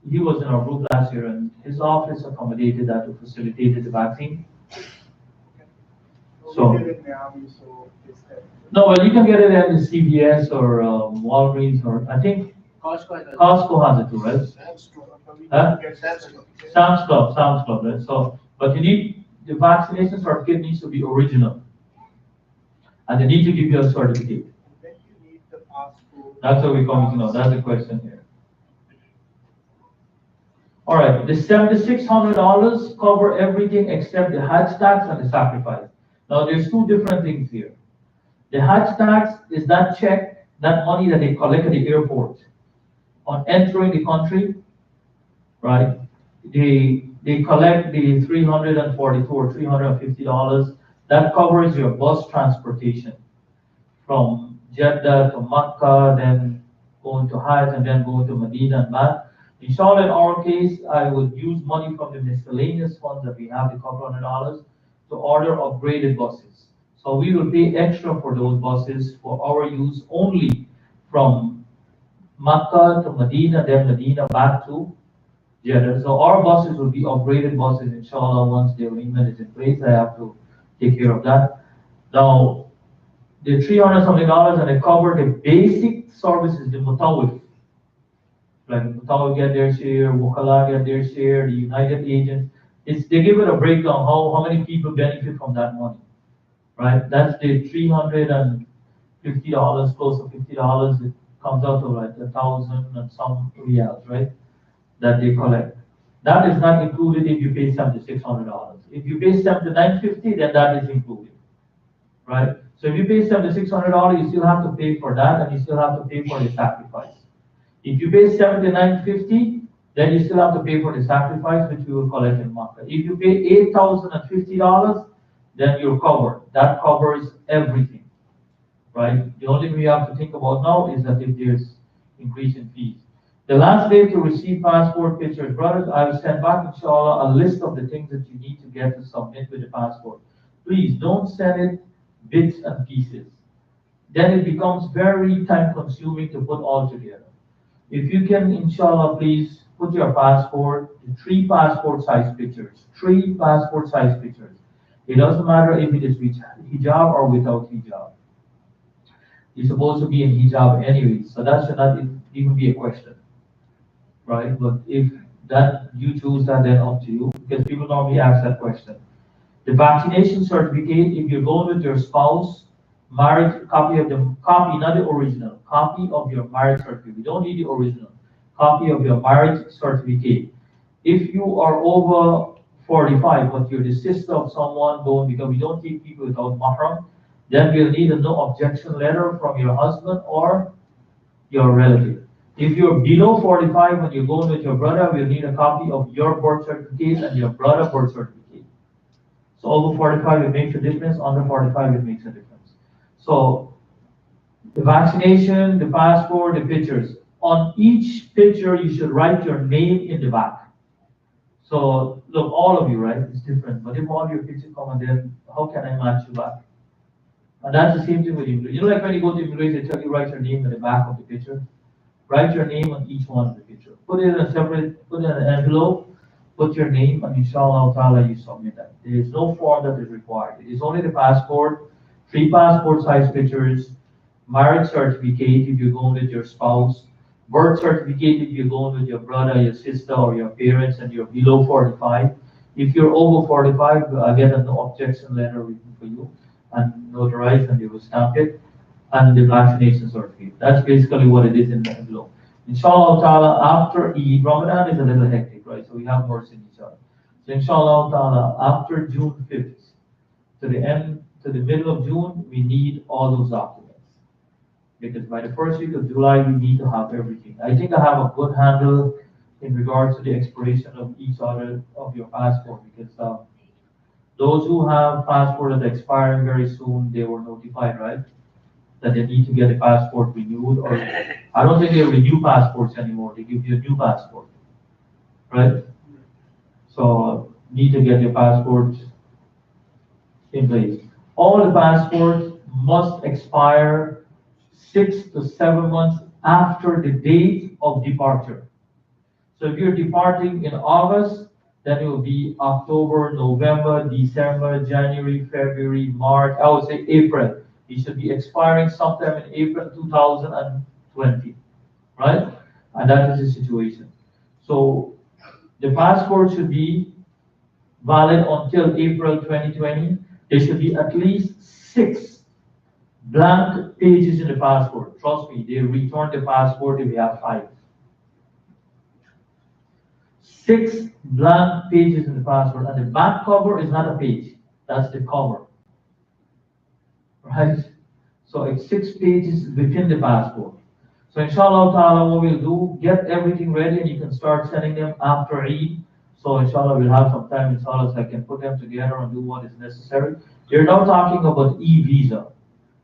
he was in our group last year, and his office accommodated that to facilitate the vaccine. So we did it in Miami, so it's that. no, well, you can get it at the CVS or Walgreens, or I think Costco has it too, right? Huh? Sam's Club, right? So, but you need the vaccination certificate needs to be original, and they need to give you a certificate. Then you need the passport. That's what we're coming to know. That's the question here. All right, the $7,600 cover everything except the Hajj tax and the sacrifice. Now, there's two different things here. The Hajj tax is that check, that money that they collect at the airport on entering the country, right? They collect the 342 or $350. That covers your bus transportation from Jeddah to Makkah, then going to Hajj, and then going to Medina and back. Inshallah, in our case, I would use money from the miscellaneous funds that we have, the couple $100, to order upgraded buses. So we will pay extra for those buses for our use only from Makkah to Medina, then Medina back to Jeddah. So our buses will be upgraded buses, inshallah, once the agreement is in place. I have to take care of that. Now, the $300 something and they cover the basic services, the mutawif. Like mutawif get their share, Wukala get their share, the United agents. They give it a breakdown how many people benefit from that money, right? That's the $350, close to $50. It comes out to like 1,000 and some riyals, right? That they collect. That is not included if you pay $7,600. If you pay $7,950, then that is included, right? So if you pay $7,600, you still have to pay for that, and you still have to pay for the sacrifice. If you pay $7,950, then you still have to pay for the sacrifice, which we will collect in Makkah. If you pay $8,050, then you're covered. That covers everything, right? The only thing we have to think about now is that if there's increase in fees. The last day to receive passport pictures, brothers, I will send back, inshallah, a list of the things that you need to get to submit with the passport. Please don't send it bits and pieces. Then it becomes very time consuming to put all together. If you can, inshallah, please put your passport, the 3 passport size pictures, 3 passport size pictures. It doesn't matter if it is with hijab or without hijab. You're supposed to be in hijab anyway, so that should not even be a question, right? But if that you choose that, then up to you, because people normally ask that question. The vaccination certificate, if you're going with your spouse, marriage copy, not the original, copy of your marriage certificate. We don't need the original. Copy of your marriage certificate. If you are over 45, but you're the sister of someone going, because we don't take people without mahram, then we'll need a no objection letter from your husband or your relative. If you're below 45 when you're going with your brother, we'll need a copy of your birth certificate and your brother's birth certificate. So over 45, it makes a difference. Under 45, it makes a difference. So the vaccination, the passport, the pictures. On each picture, you should write your name in the back. So look, all of you, right? It's different. But if all your pictures come and then, how can I match you back? And that's the same thing with immigration. You know, like when you go to immigration, they tell you write your name in the back of the picture. Write your name on each one of the picture. Put it in a separate, put it in an envelope, put your name, and inshallah ta'ala you submit that. There is no form that is required. It is only the passport, 3 passport size pictures, marriage certificate if you're going with your spouse, birth certificate if you're going with your brother, your sister, or your parents, and you're below 45. If you're over 45, I get a no objection letter written for you and notarized, and they will stamp it, and the vaccination certificate. That's basically what it is in the envelope. Inshallah ta'ala, after Eid, Ramadan is a little hectic, right? So we have more in each other. So inshallah ta'ala, after June 5th, to the middle of June, we need all those documents. Because by the first week of July, we need to have everything. I think I have a good handle in regards to the expiration of each other of your passport, because those who have passport that expiring very soon, they were notified, right? That they need to get a passport renewed, or I don't think they renew passports anymore. They give you a new passport, right? So need to get your passport in place. All the passports must expire 6 to 7 months after the date of departure. So if you're departing in August, then it will be October, November, December, January, February, March, I would say April. It should be expiring sometime in April 2020, right? And that is the situation. So the passport should be valid until April 2020. There should be at least 6 blank pages in the passport. Trust me, they return the passport if you have 5. 6 blank pages in the passport, and the back cover is not a page, that's the cover, right? So it's 6 pages within the passport. So inshallah ta'ala, what we'll do, get everything ready and you can start sending them after Eid. So inshallah, we'll have some time, inshallah, so I can put them together and do what is necessary. You're now talking about e-visa.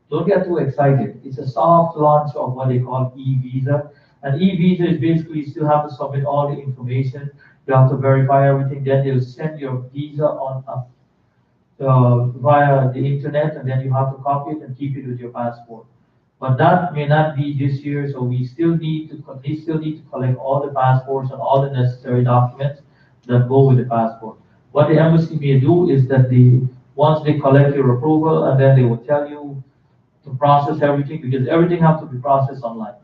Don't get too excited. It's a soft launch of what they call e-visa. And e-visa is basically you still have to submit all the information. You have to verify everything. Then they'll send your visa on via the internet, and then you have to copy it and keep it with your passport. But that may not be this year, so we still need to collect all the passports and all the necessary documents that go with the passport. What the embassy may do is that once they collect your approval, and then they will tell you to process everything, because everything has to be processed online.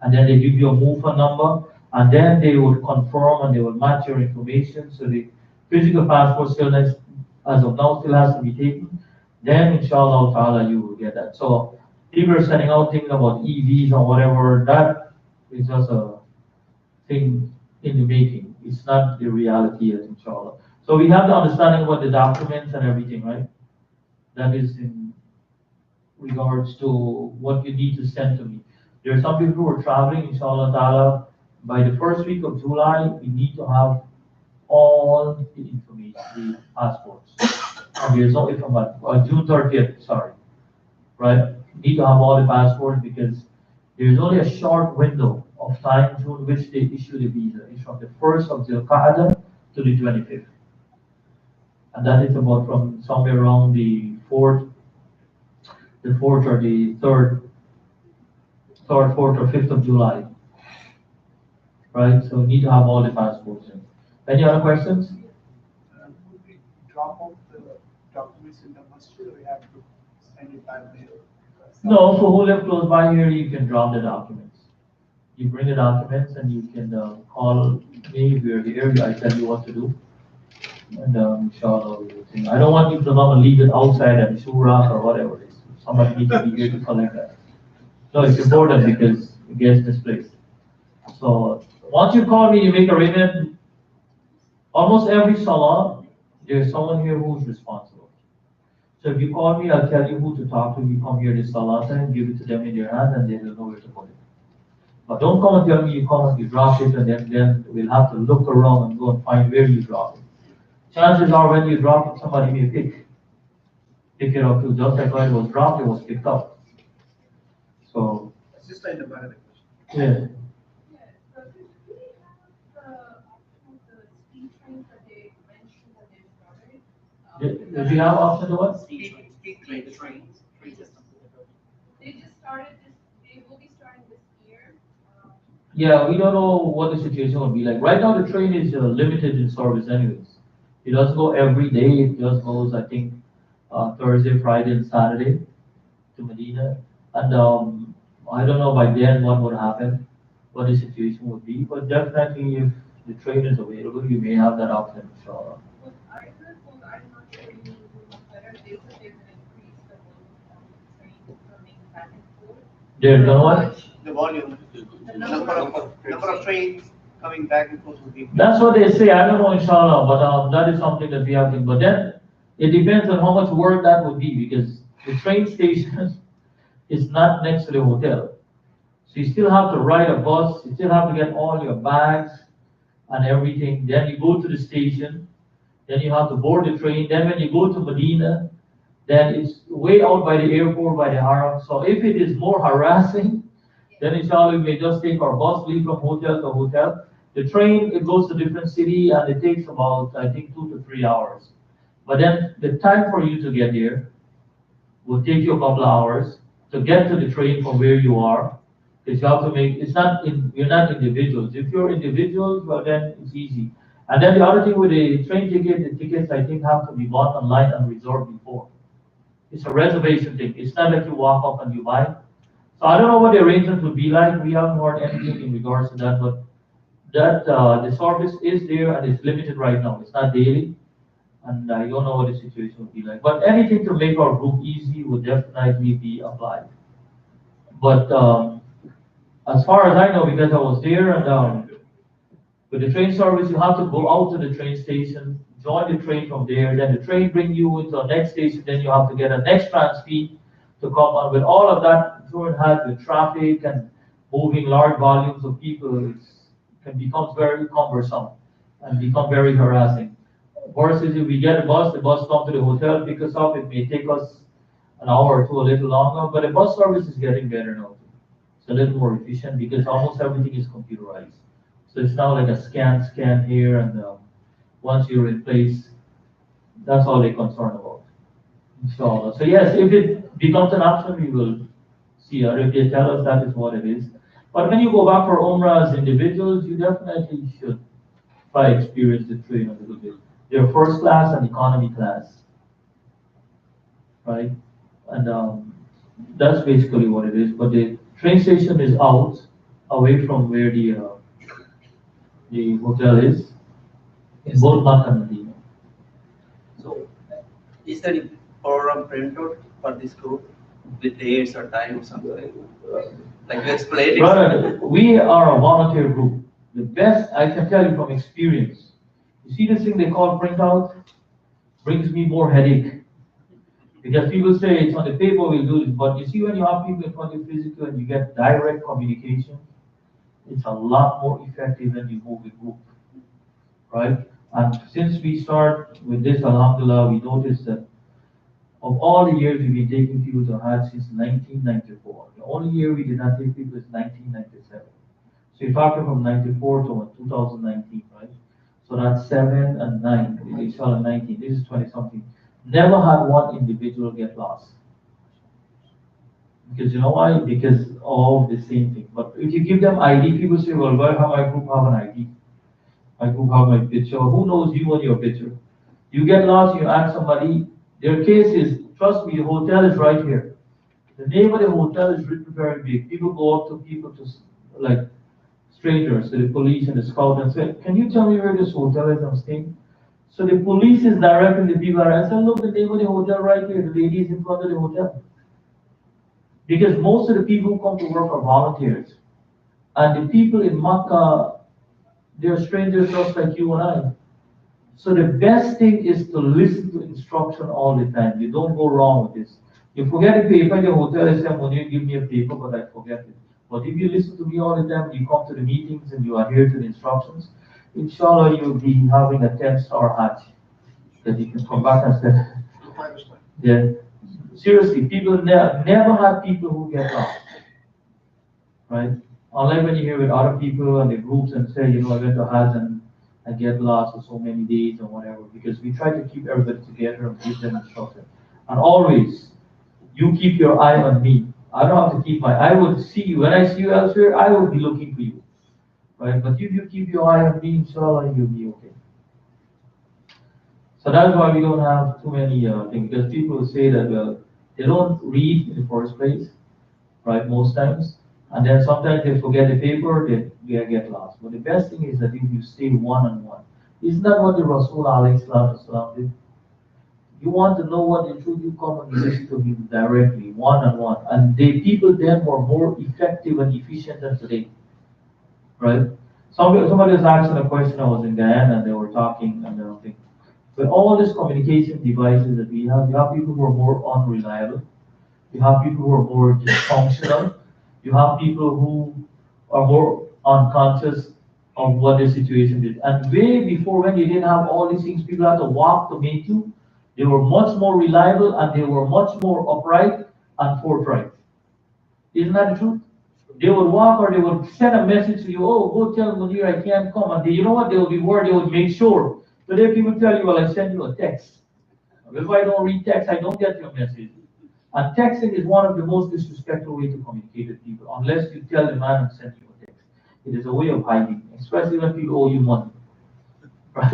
And then they give you a MOFA number, and then they would confirm and they will match your information. So the physical passport still needs, as of now, still has to be taken. Then inshallah ta'ala you will get that. So people are sending out things about EVs or whatever, that is just a thing in the making. It's not the reality yet, inshallah. So we have the understanding about the documents and everything, right? That is in regards to what you need to send to me. There are some people who are traveling, inshallah ta'ala, by the first week of July, we need to have all the information, the passports. And there's only from June 30th, sorry, right? You need to have all the passports because there's only a short window of time during which they issue the visa. It's from the 1st of Zulqa'dah to the 25th. And that is about from somewhere around the 4th or the 3rd, 4th or 5th of July, right? So we need to have all the passports in. Any other questions? Would we drop off the documents in the masjid, or we have to send it back there? No, so who live close by here, you can drop the documents. You bring the documents and you can call me if you're here, I tell you what to do. And inshallah, we will think. I don't want you to not leave it outside at the surah or whatever it is. Somebody needs to be here to collect that. No, it's important because it gets misplaced. So once you call me, you make arrangement. Almost every salah, there's someone here who's responsible. So if you call me, I'll tell you who to talk to. You come here this salah time, give it to them in their hand, and they will know where to put it. But don't come and tell me you come and you drop it, and then we'll have to look around and go and find where you drop it. Chances are when you drop it, somebody may pick it up too. Just like when it was dropped, it was picked up. So, Just in the back. yeah. So do we have the option of the speed trains that they mentioned that they started? Do you have option to what? Speed trains. They just started this, they will be starting this year. Yeah, we don't know what the situation will be like. Right now, the train is limited in service anyways. It doesn't go every day. It just goes, I think, Thursday, Friday, and Saturday to Medina. And I don't know by then what would happen, what the situation would be. But definitely, if the train is available, you may have that option, inshallah. Well, I heard from, I'm not sure you know better, they said they're gonna increase the volume of the train coming back and forth. They're gonna what? The volume, The number of trains coming back and forth will be. That's what they say. I don't know, inshallah, but that is something that we have to. But then it depends on how much work that would be because the train station is not next to the hotel. So you still have to ride a bus. You still have to get all your bags and everything. Then you go to the station. Then you have to board the train. Then when you go to Medina, then it's way out by the airport, by the Haram. So if it is more harassing, then inshallah we may just take our bus, leave from hotel to hotel. The train, it goes to different city and it takes about, I think, 2 to 3 hours. But then the time for you to get there will take you a couple of hours to get to the train from where you are. Because you have to make, you're not individuals. If you're individuals, well then it's easy. And then the other thing with the train ticket, the tickets I think have to be bought online and reserved before. It's a reservation thing. It's not like you walk up and you buy. So I don't know what the arrangement would be like. We haven't heard anything in regards to that, but that the service is there and it's limited right now. It's not daily, and I don't know what the situation would be like. But anything to make our group easy would definitely be applied. But as far as I know, because I was there, and With the train service, you have to go out to the train station, join the train from there, then the train bring you into the next station, then you have to get a next trans fee to come on. With all of that, during Hajj, with traffic and moving large volumes of people, can become very cumbersome and become very harassing. Versus if we get a bus, the bus come to the hotel, pick us up, it may take us an hour or two, a little longer, but the bus service is getting better now. It's a little more efficient because almost everything is computerized. So it's now like a scan here, and once you're in place, that's all they're concerned about. So yes, if it becomes an option, we will see, or if they tell us that is what it is. But when you go back for Umrah as individuals, you definitely should try experience the train a little bit. They're first class and economy class, right? And that's basically what it is. But the train station is out, away from where the hotel is, in both Makkah and Medina. So, is there a program printout for this group with dates or time or something? Like you explained it. Brother, we are a volunteer group. The best I can tell you from experience, you see this thing they call printout? Brings me more headache. Because people say it's on the paper, we'll do this. But you see, when you have people in front of you physically and you get direct communication, it's a lot more effective than you move a group, right? And since we start with this, alhamdulillah, we noticed that of all the years we've been taking people to Hajj since 1994, the only year we did not take people is 1997. So you factor from 94 to 2019, right? So that's 7 and 9, inshallah 19, this is 20 something. Never had one individual get lost. Because you know why? Because all the same thing. But if you give them ID, people say, well, why have my group have an ID? My group have my picture. Who knows you and your picture? You get lost, you ask somebody, their case is, trust me, the hotel is right here. The name of the hotel is written very big. People go up to people, to like strangers, to the police and the scout, and say, can you tell me where this hotel is I'm staying? So the police is directing the people around. I said, look, the name of the hotel right here. The lady is in front of the hotel. Because most of the people who come to work are volunteers. And the people in Makkah, they're strangers just like you and I. So the best thing is to listen to instruction all the time. You don't go wrong with this. You forget a paper in the hotel, I say, Munir, give me a paper, but I forget it. But if you listen to me all the time, you come to the meetings and you adhere to the instructions, inshallah, you'll be having a 10-star Hajj. That you can come back and say, yeah. Seriously, people never had people who get lost, right? Unlike when you hear with other people and the groups and say, you know, I went to Hajj and I get lost for so many days or whatever, because we try to keep everybody together and give them instruction. And always, you keep your eye on me. I don't have to keep I would see you. When I see you elsewhere, I will be looking for you, right? But if you keep your eye on me, inshallah, you'll be okay. So that's why we don't have too many things, because people say that, well, they don't read in the first place, right, most times, and then sometimes they forget the paper, they get lost. But the best thing is that if you stay one-on-one. Isn't that what the Rasul ﷺ did? You want to know what the truth, you come and you listen to him directly, one-on-one. And the people then were more effective and efficient than today, right? Somebody was asking a question, I was in Guyana, and they were talking, and they were thinking, with all these communication devices that we have, you have people who are more unreliable. You have people who are more dysfunctional. You have people who are more unconscious of what the situation is. And way before, when you didn't have all these things, people had to walk to meet you. They were much more reliable and they were much more upright and forthright. Isn't that the truth? They would walk or they would send a message to you, oh, go tell Munir I can't come. And you know what? They would be worried, they would make sure. Today people tell you, well, I send you a text. Well, if I don't read text, I don't get your message. And texting is one of the most disrespectful ways to communicate with people, unless you tell the man and send you a text. It is a way of hiding, especially when people owe you money. Right?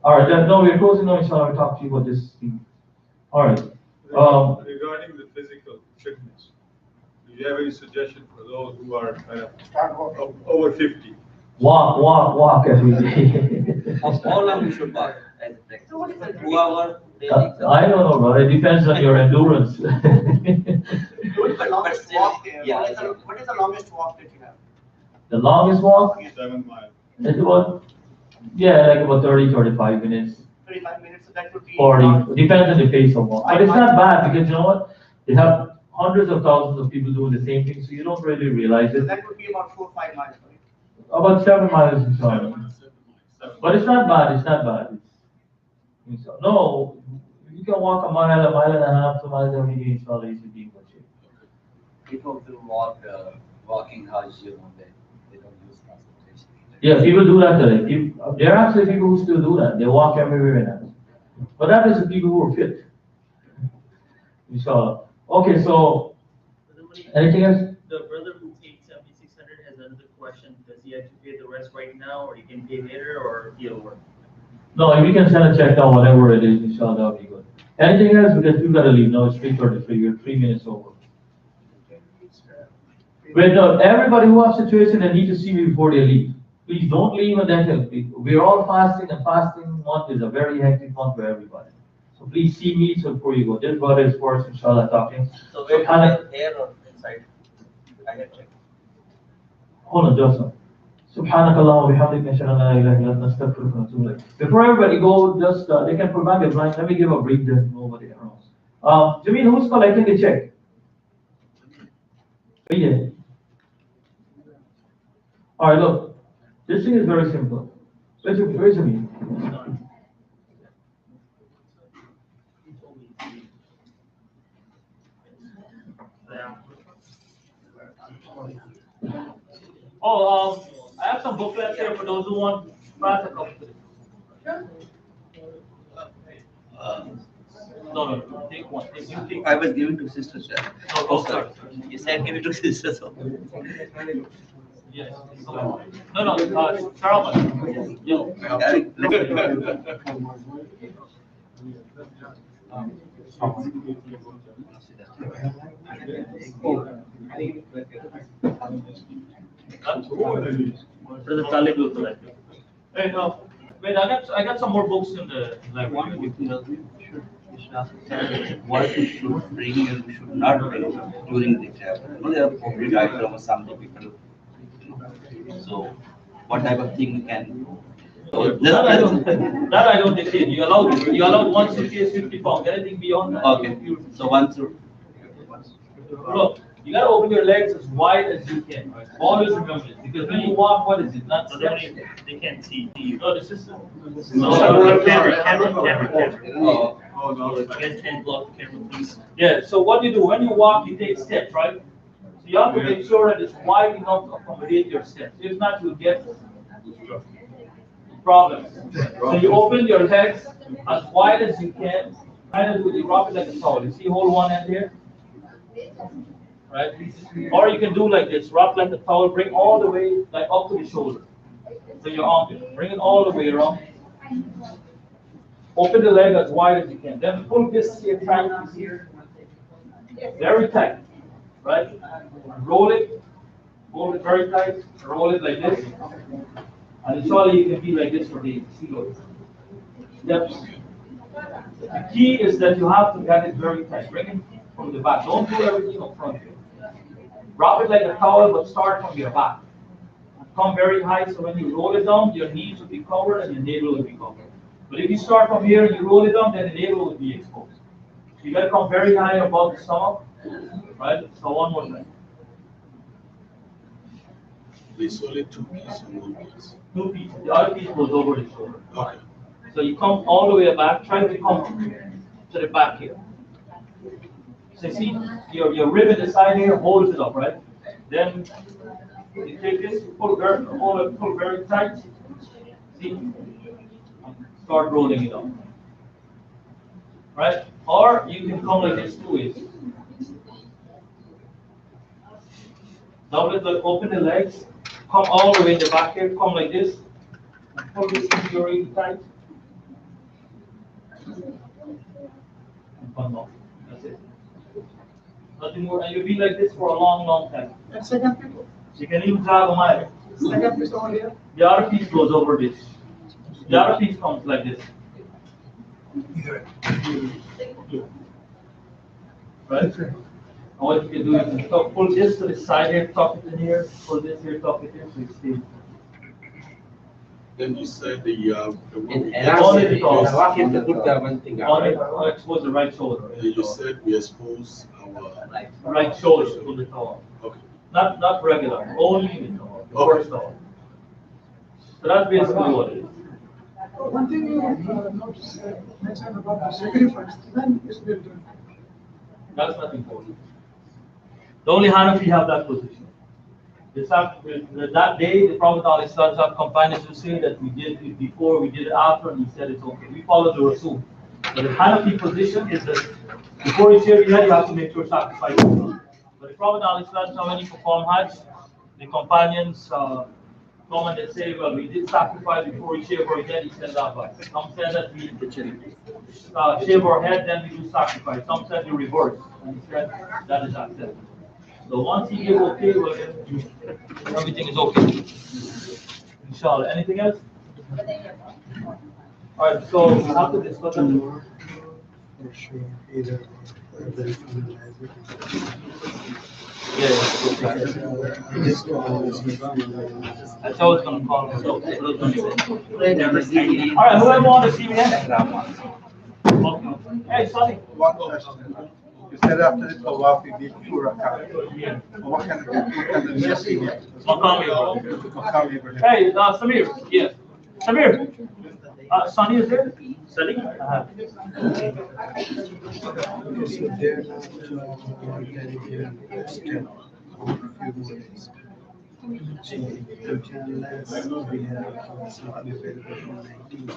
All right, no, we're closing now, inshallah. I'll talk to you about this thing. All right. Regarding the physical fitness, do you have any suggestion for those who are over 50? Walk every day. How long you should walk? So what is the 2 hours daily? I don't know, bro. It depends on your endurance. What is the longest still, walk? yeah, What is the longest walk that you have? The longest walk 7 miles. is about, yeah, like about 30, 35 minutes, 35 minutes, so that would be. 40, depends on the pace of walk. But it's not bad because you know what? They have hundreds of thousands of people doing the same thing, so you don't really realize So it. that would be about 4-5 miles, right? About 7 miles inshallah. 7 miles. But it's not bad, it's not bad. No, you can walk a mile and a half, 2 miles every day, inshallah, you should be in good shape. People who walking Hajj, they don't use transportation. Yeah, people do that today. There are actually people who still do that. They walk everywhere now. But that is the people who are fit. Inshallah. Okay, so anything else? The brother who paid 7,600 has another question. Does he have to pay the rest right now, or he can pay later, or he'll work? No, if you can send a check down, whatever it is, inshallah, that'll be good. Anything else? Because we gotta leave. No, it's 3:33. You're 3 minutes over. Wait, no, everybody who has situation, they need to see me before they leave. Please don't leave and then tell people. We're all fasting, and fasting month is a very hectic month for everybody. So please see me so before you go. This brother is first, inshallah, talking. So where Subhanak- here or inside? I had checked. Hold on, Joseph. Subhanakallah wa bihamdik nashhadu an la ilaha illa anta astaghfiruka wa atubu ilayk. Before everybody go, just they can put back their blinds. Let me give a brief that nobody knows. Jameel, who's collecting the check? Yeah. All right, look. This thing is very simple. Where's Jameel? He told me he's leaving. Oh, I have some booklets here for those who want. Pass a couple. No, take one. Take I was giving to sister, sir. Oh, sorry. You said give it to sister, so. Yes. No, Sharma. Yo. Brother Talib will collect it. Hey, wait, I got some more books in the library. What you should bring and should not bring during the travel. You know, there are public items, some people. So, what type of thing we can? So, That I don't dictate. You allowed one suitcase, 50 pounds. Anything beyond that? Okay, so one through. Look, you gotta open your legs as wide as you can. Right? Always remember this, because when you walk, what is it? Not So steps. they can't see you. No, the system. Camera. Oh, You guys can't block the camera, please. Yeah. So what you do when you walk, you take steps, right? So you have to make sure that it's wide enough to accommodate your steps. If not, you'll get problems. So you open your legs as wide as you can. Kind of do it. You wrap it like a towel. You see, hold one end here. Right? Or you can do like this, wrap like a towel, bring all the way like up to the shoulder. So your armpit, bring it all the way around. Open the leg as wide as you can. Then pull this here tight here. Very tight. Right? Roll it. Hold it very tight. Roll it like this. And inshallah you can be like this for days. See those steps. The key is that you have to get it very tight. Bring it from the back. Don't do everything up front here. Wrap it like a towel, but start from your back. Come very high, so when you roll it down, your knees will be covered and your navel will be covered. But if you start from here and you roll it down, then the navel will be exposed. So you gotta come very high above the stomach, right? So one more time. It's only 2 pieces and 1 piece. 2 pieces. The other piece goes over the shoulder. Okay. So you come all the way back, try to come to the back here. So you see, your rib in the side here holds it up, right? Then you take this, pull very tight. See? Start rolling it up. Right? Or you can come like this 2 ways. Double it, open the legs, come all the way in the back here, come like this. Pull this really tight. And come off. That's it. Nothing more, and you'll be like this for a long, long time. And second piece, You can even jog a mile. second piece over here. The other piece goes over this. The other piece comes like this. Right? what you can do is pull this to the side here, tuck it in here, pull this here, tuck it in, so it stays. Then you said the one Expose the right shoulder. you said we expose our, Right shoulder to the towel. okay. Not regular, only the towel, the first towel. So that's basically what it is. One thing you notice, mentioned about the sacrifice, then it's been done. That's not important. The only Hanafi have that position. That day, the Prophet ﷺ companions will say that we did it before, we did it after, and he said it's okay. We follow the Rasul. But the Hanafi position is that before you shave your head, you have to make sure sacrifice is done. But the Prophet ﷺ, when he performed Hajj, the companions come and they say, well, we did sacrifice before we shave our head. He said that, but some said that we shave our head, then we do sacrifice. Some said the reverse, and he said that is acceptable. So once he gave okay, well, everything is okay. Inshallah. Anything else? All right, so we have to discuss that. For sure, either very finalize it. Yeah. Just That's how it's gonna call it. So, all right, whoever wants to see me next. Okay. Hey, Sonny. one question. You said after the tawaf you did 2 rakat. Yeah. What kind of yes you get? Maqam Ibrahim. Maqam Ibrahim. Hey, Samir. Yes. Samir. Sonny is there? Sonny? So they're not dedicated still a few more days. So unless we have something available from 19.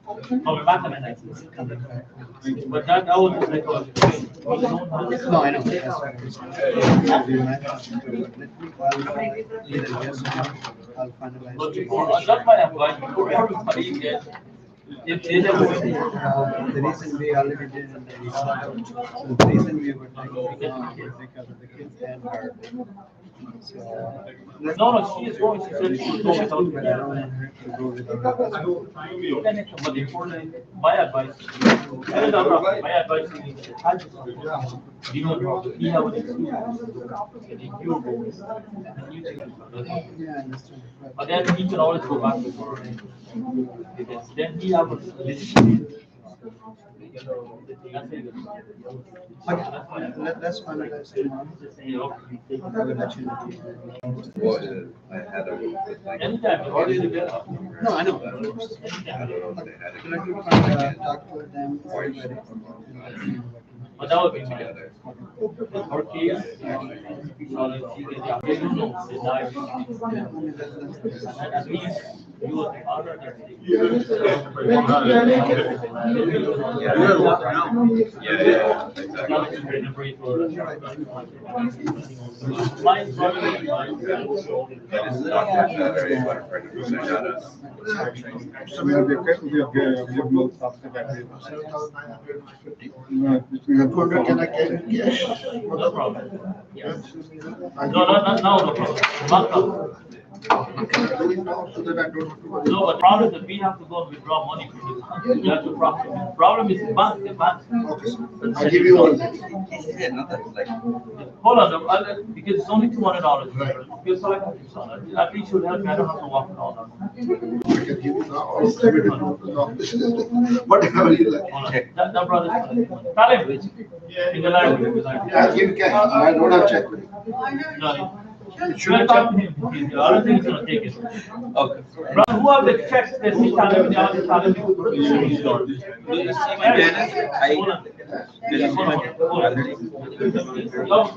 Oh, we're back on the next. But that was just like No, I know. That's what I'm saying. We might have to do it. Let me either yes or no. I'll finalize. But before, that's my advice. Before everybody gets, if they never The reason we already did in the Islam, so the reason we were taking was because of the kids and her. So, no, she is going. She said she was going but I don't want her to go with her. But important, my advice, my advice is, you know, he have an experience, and if you go, then you take it. Yeah, I understand. But then he can always go back to work. Because then he have a decision. Let's finalize tomorrow. I will let you know. Anytime, you already get up. No, I know. Let me talk to them. Everybody. But that would be me. Her case, she don't know, they died. And at least you was the honor that they. My So we'll give no thoughts about it. Can I get cash? No problem. No problem. Not problem. So that I don't have to worry. No, but problem is that we have to go and withdraw money from the bank. That's the problem. Problem is the bank. I'll give you all. Hold on, because it's only $200. Because so at least you'll help me. I don't have to walk down. I can give you now or every time. No. Whatever you like. Hold on. That brother, tell him in the library. I'll give you cash. I don't have check. No. Should talk to him. I don't think he's gonna take it. Okay. Bro, who are the checks that he telling me? Telling me to put it in the store? Do you see my banner? Hold on. Hold on.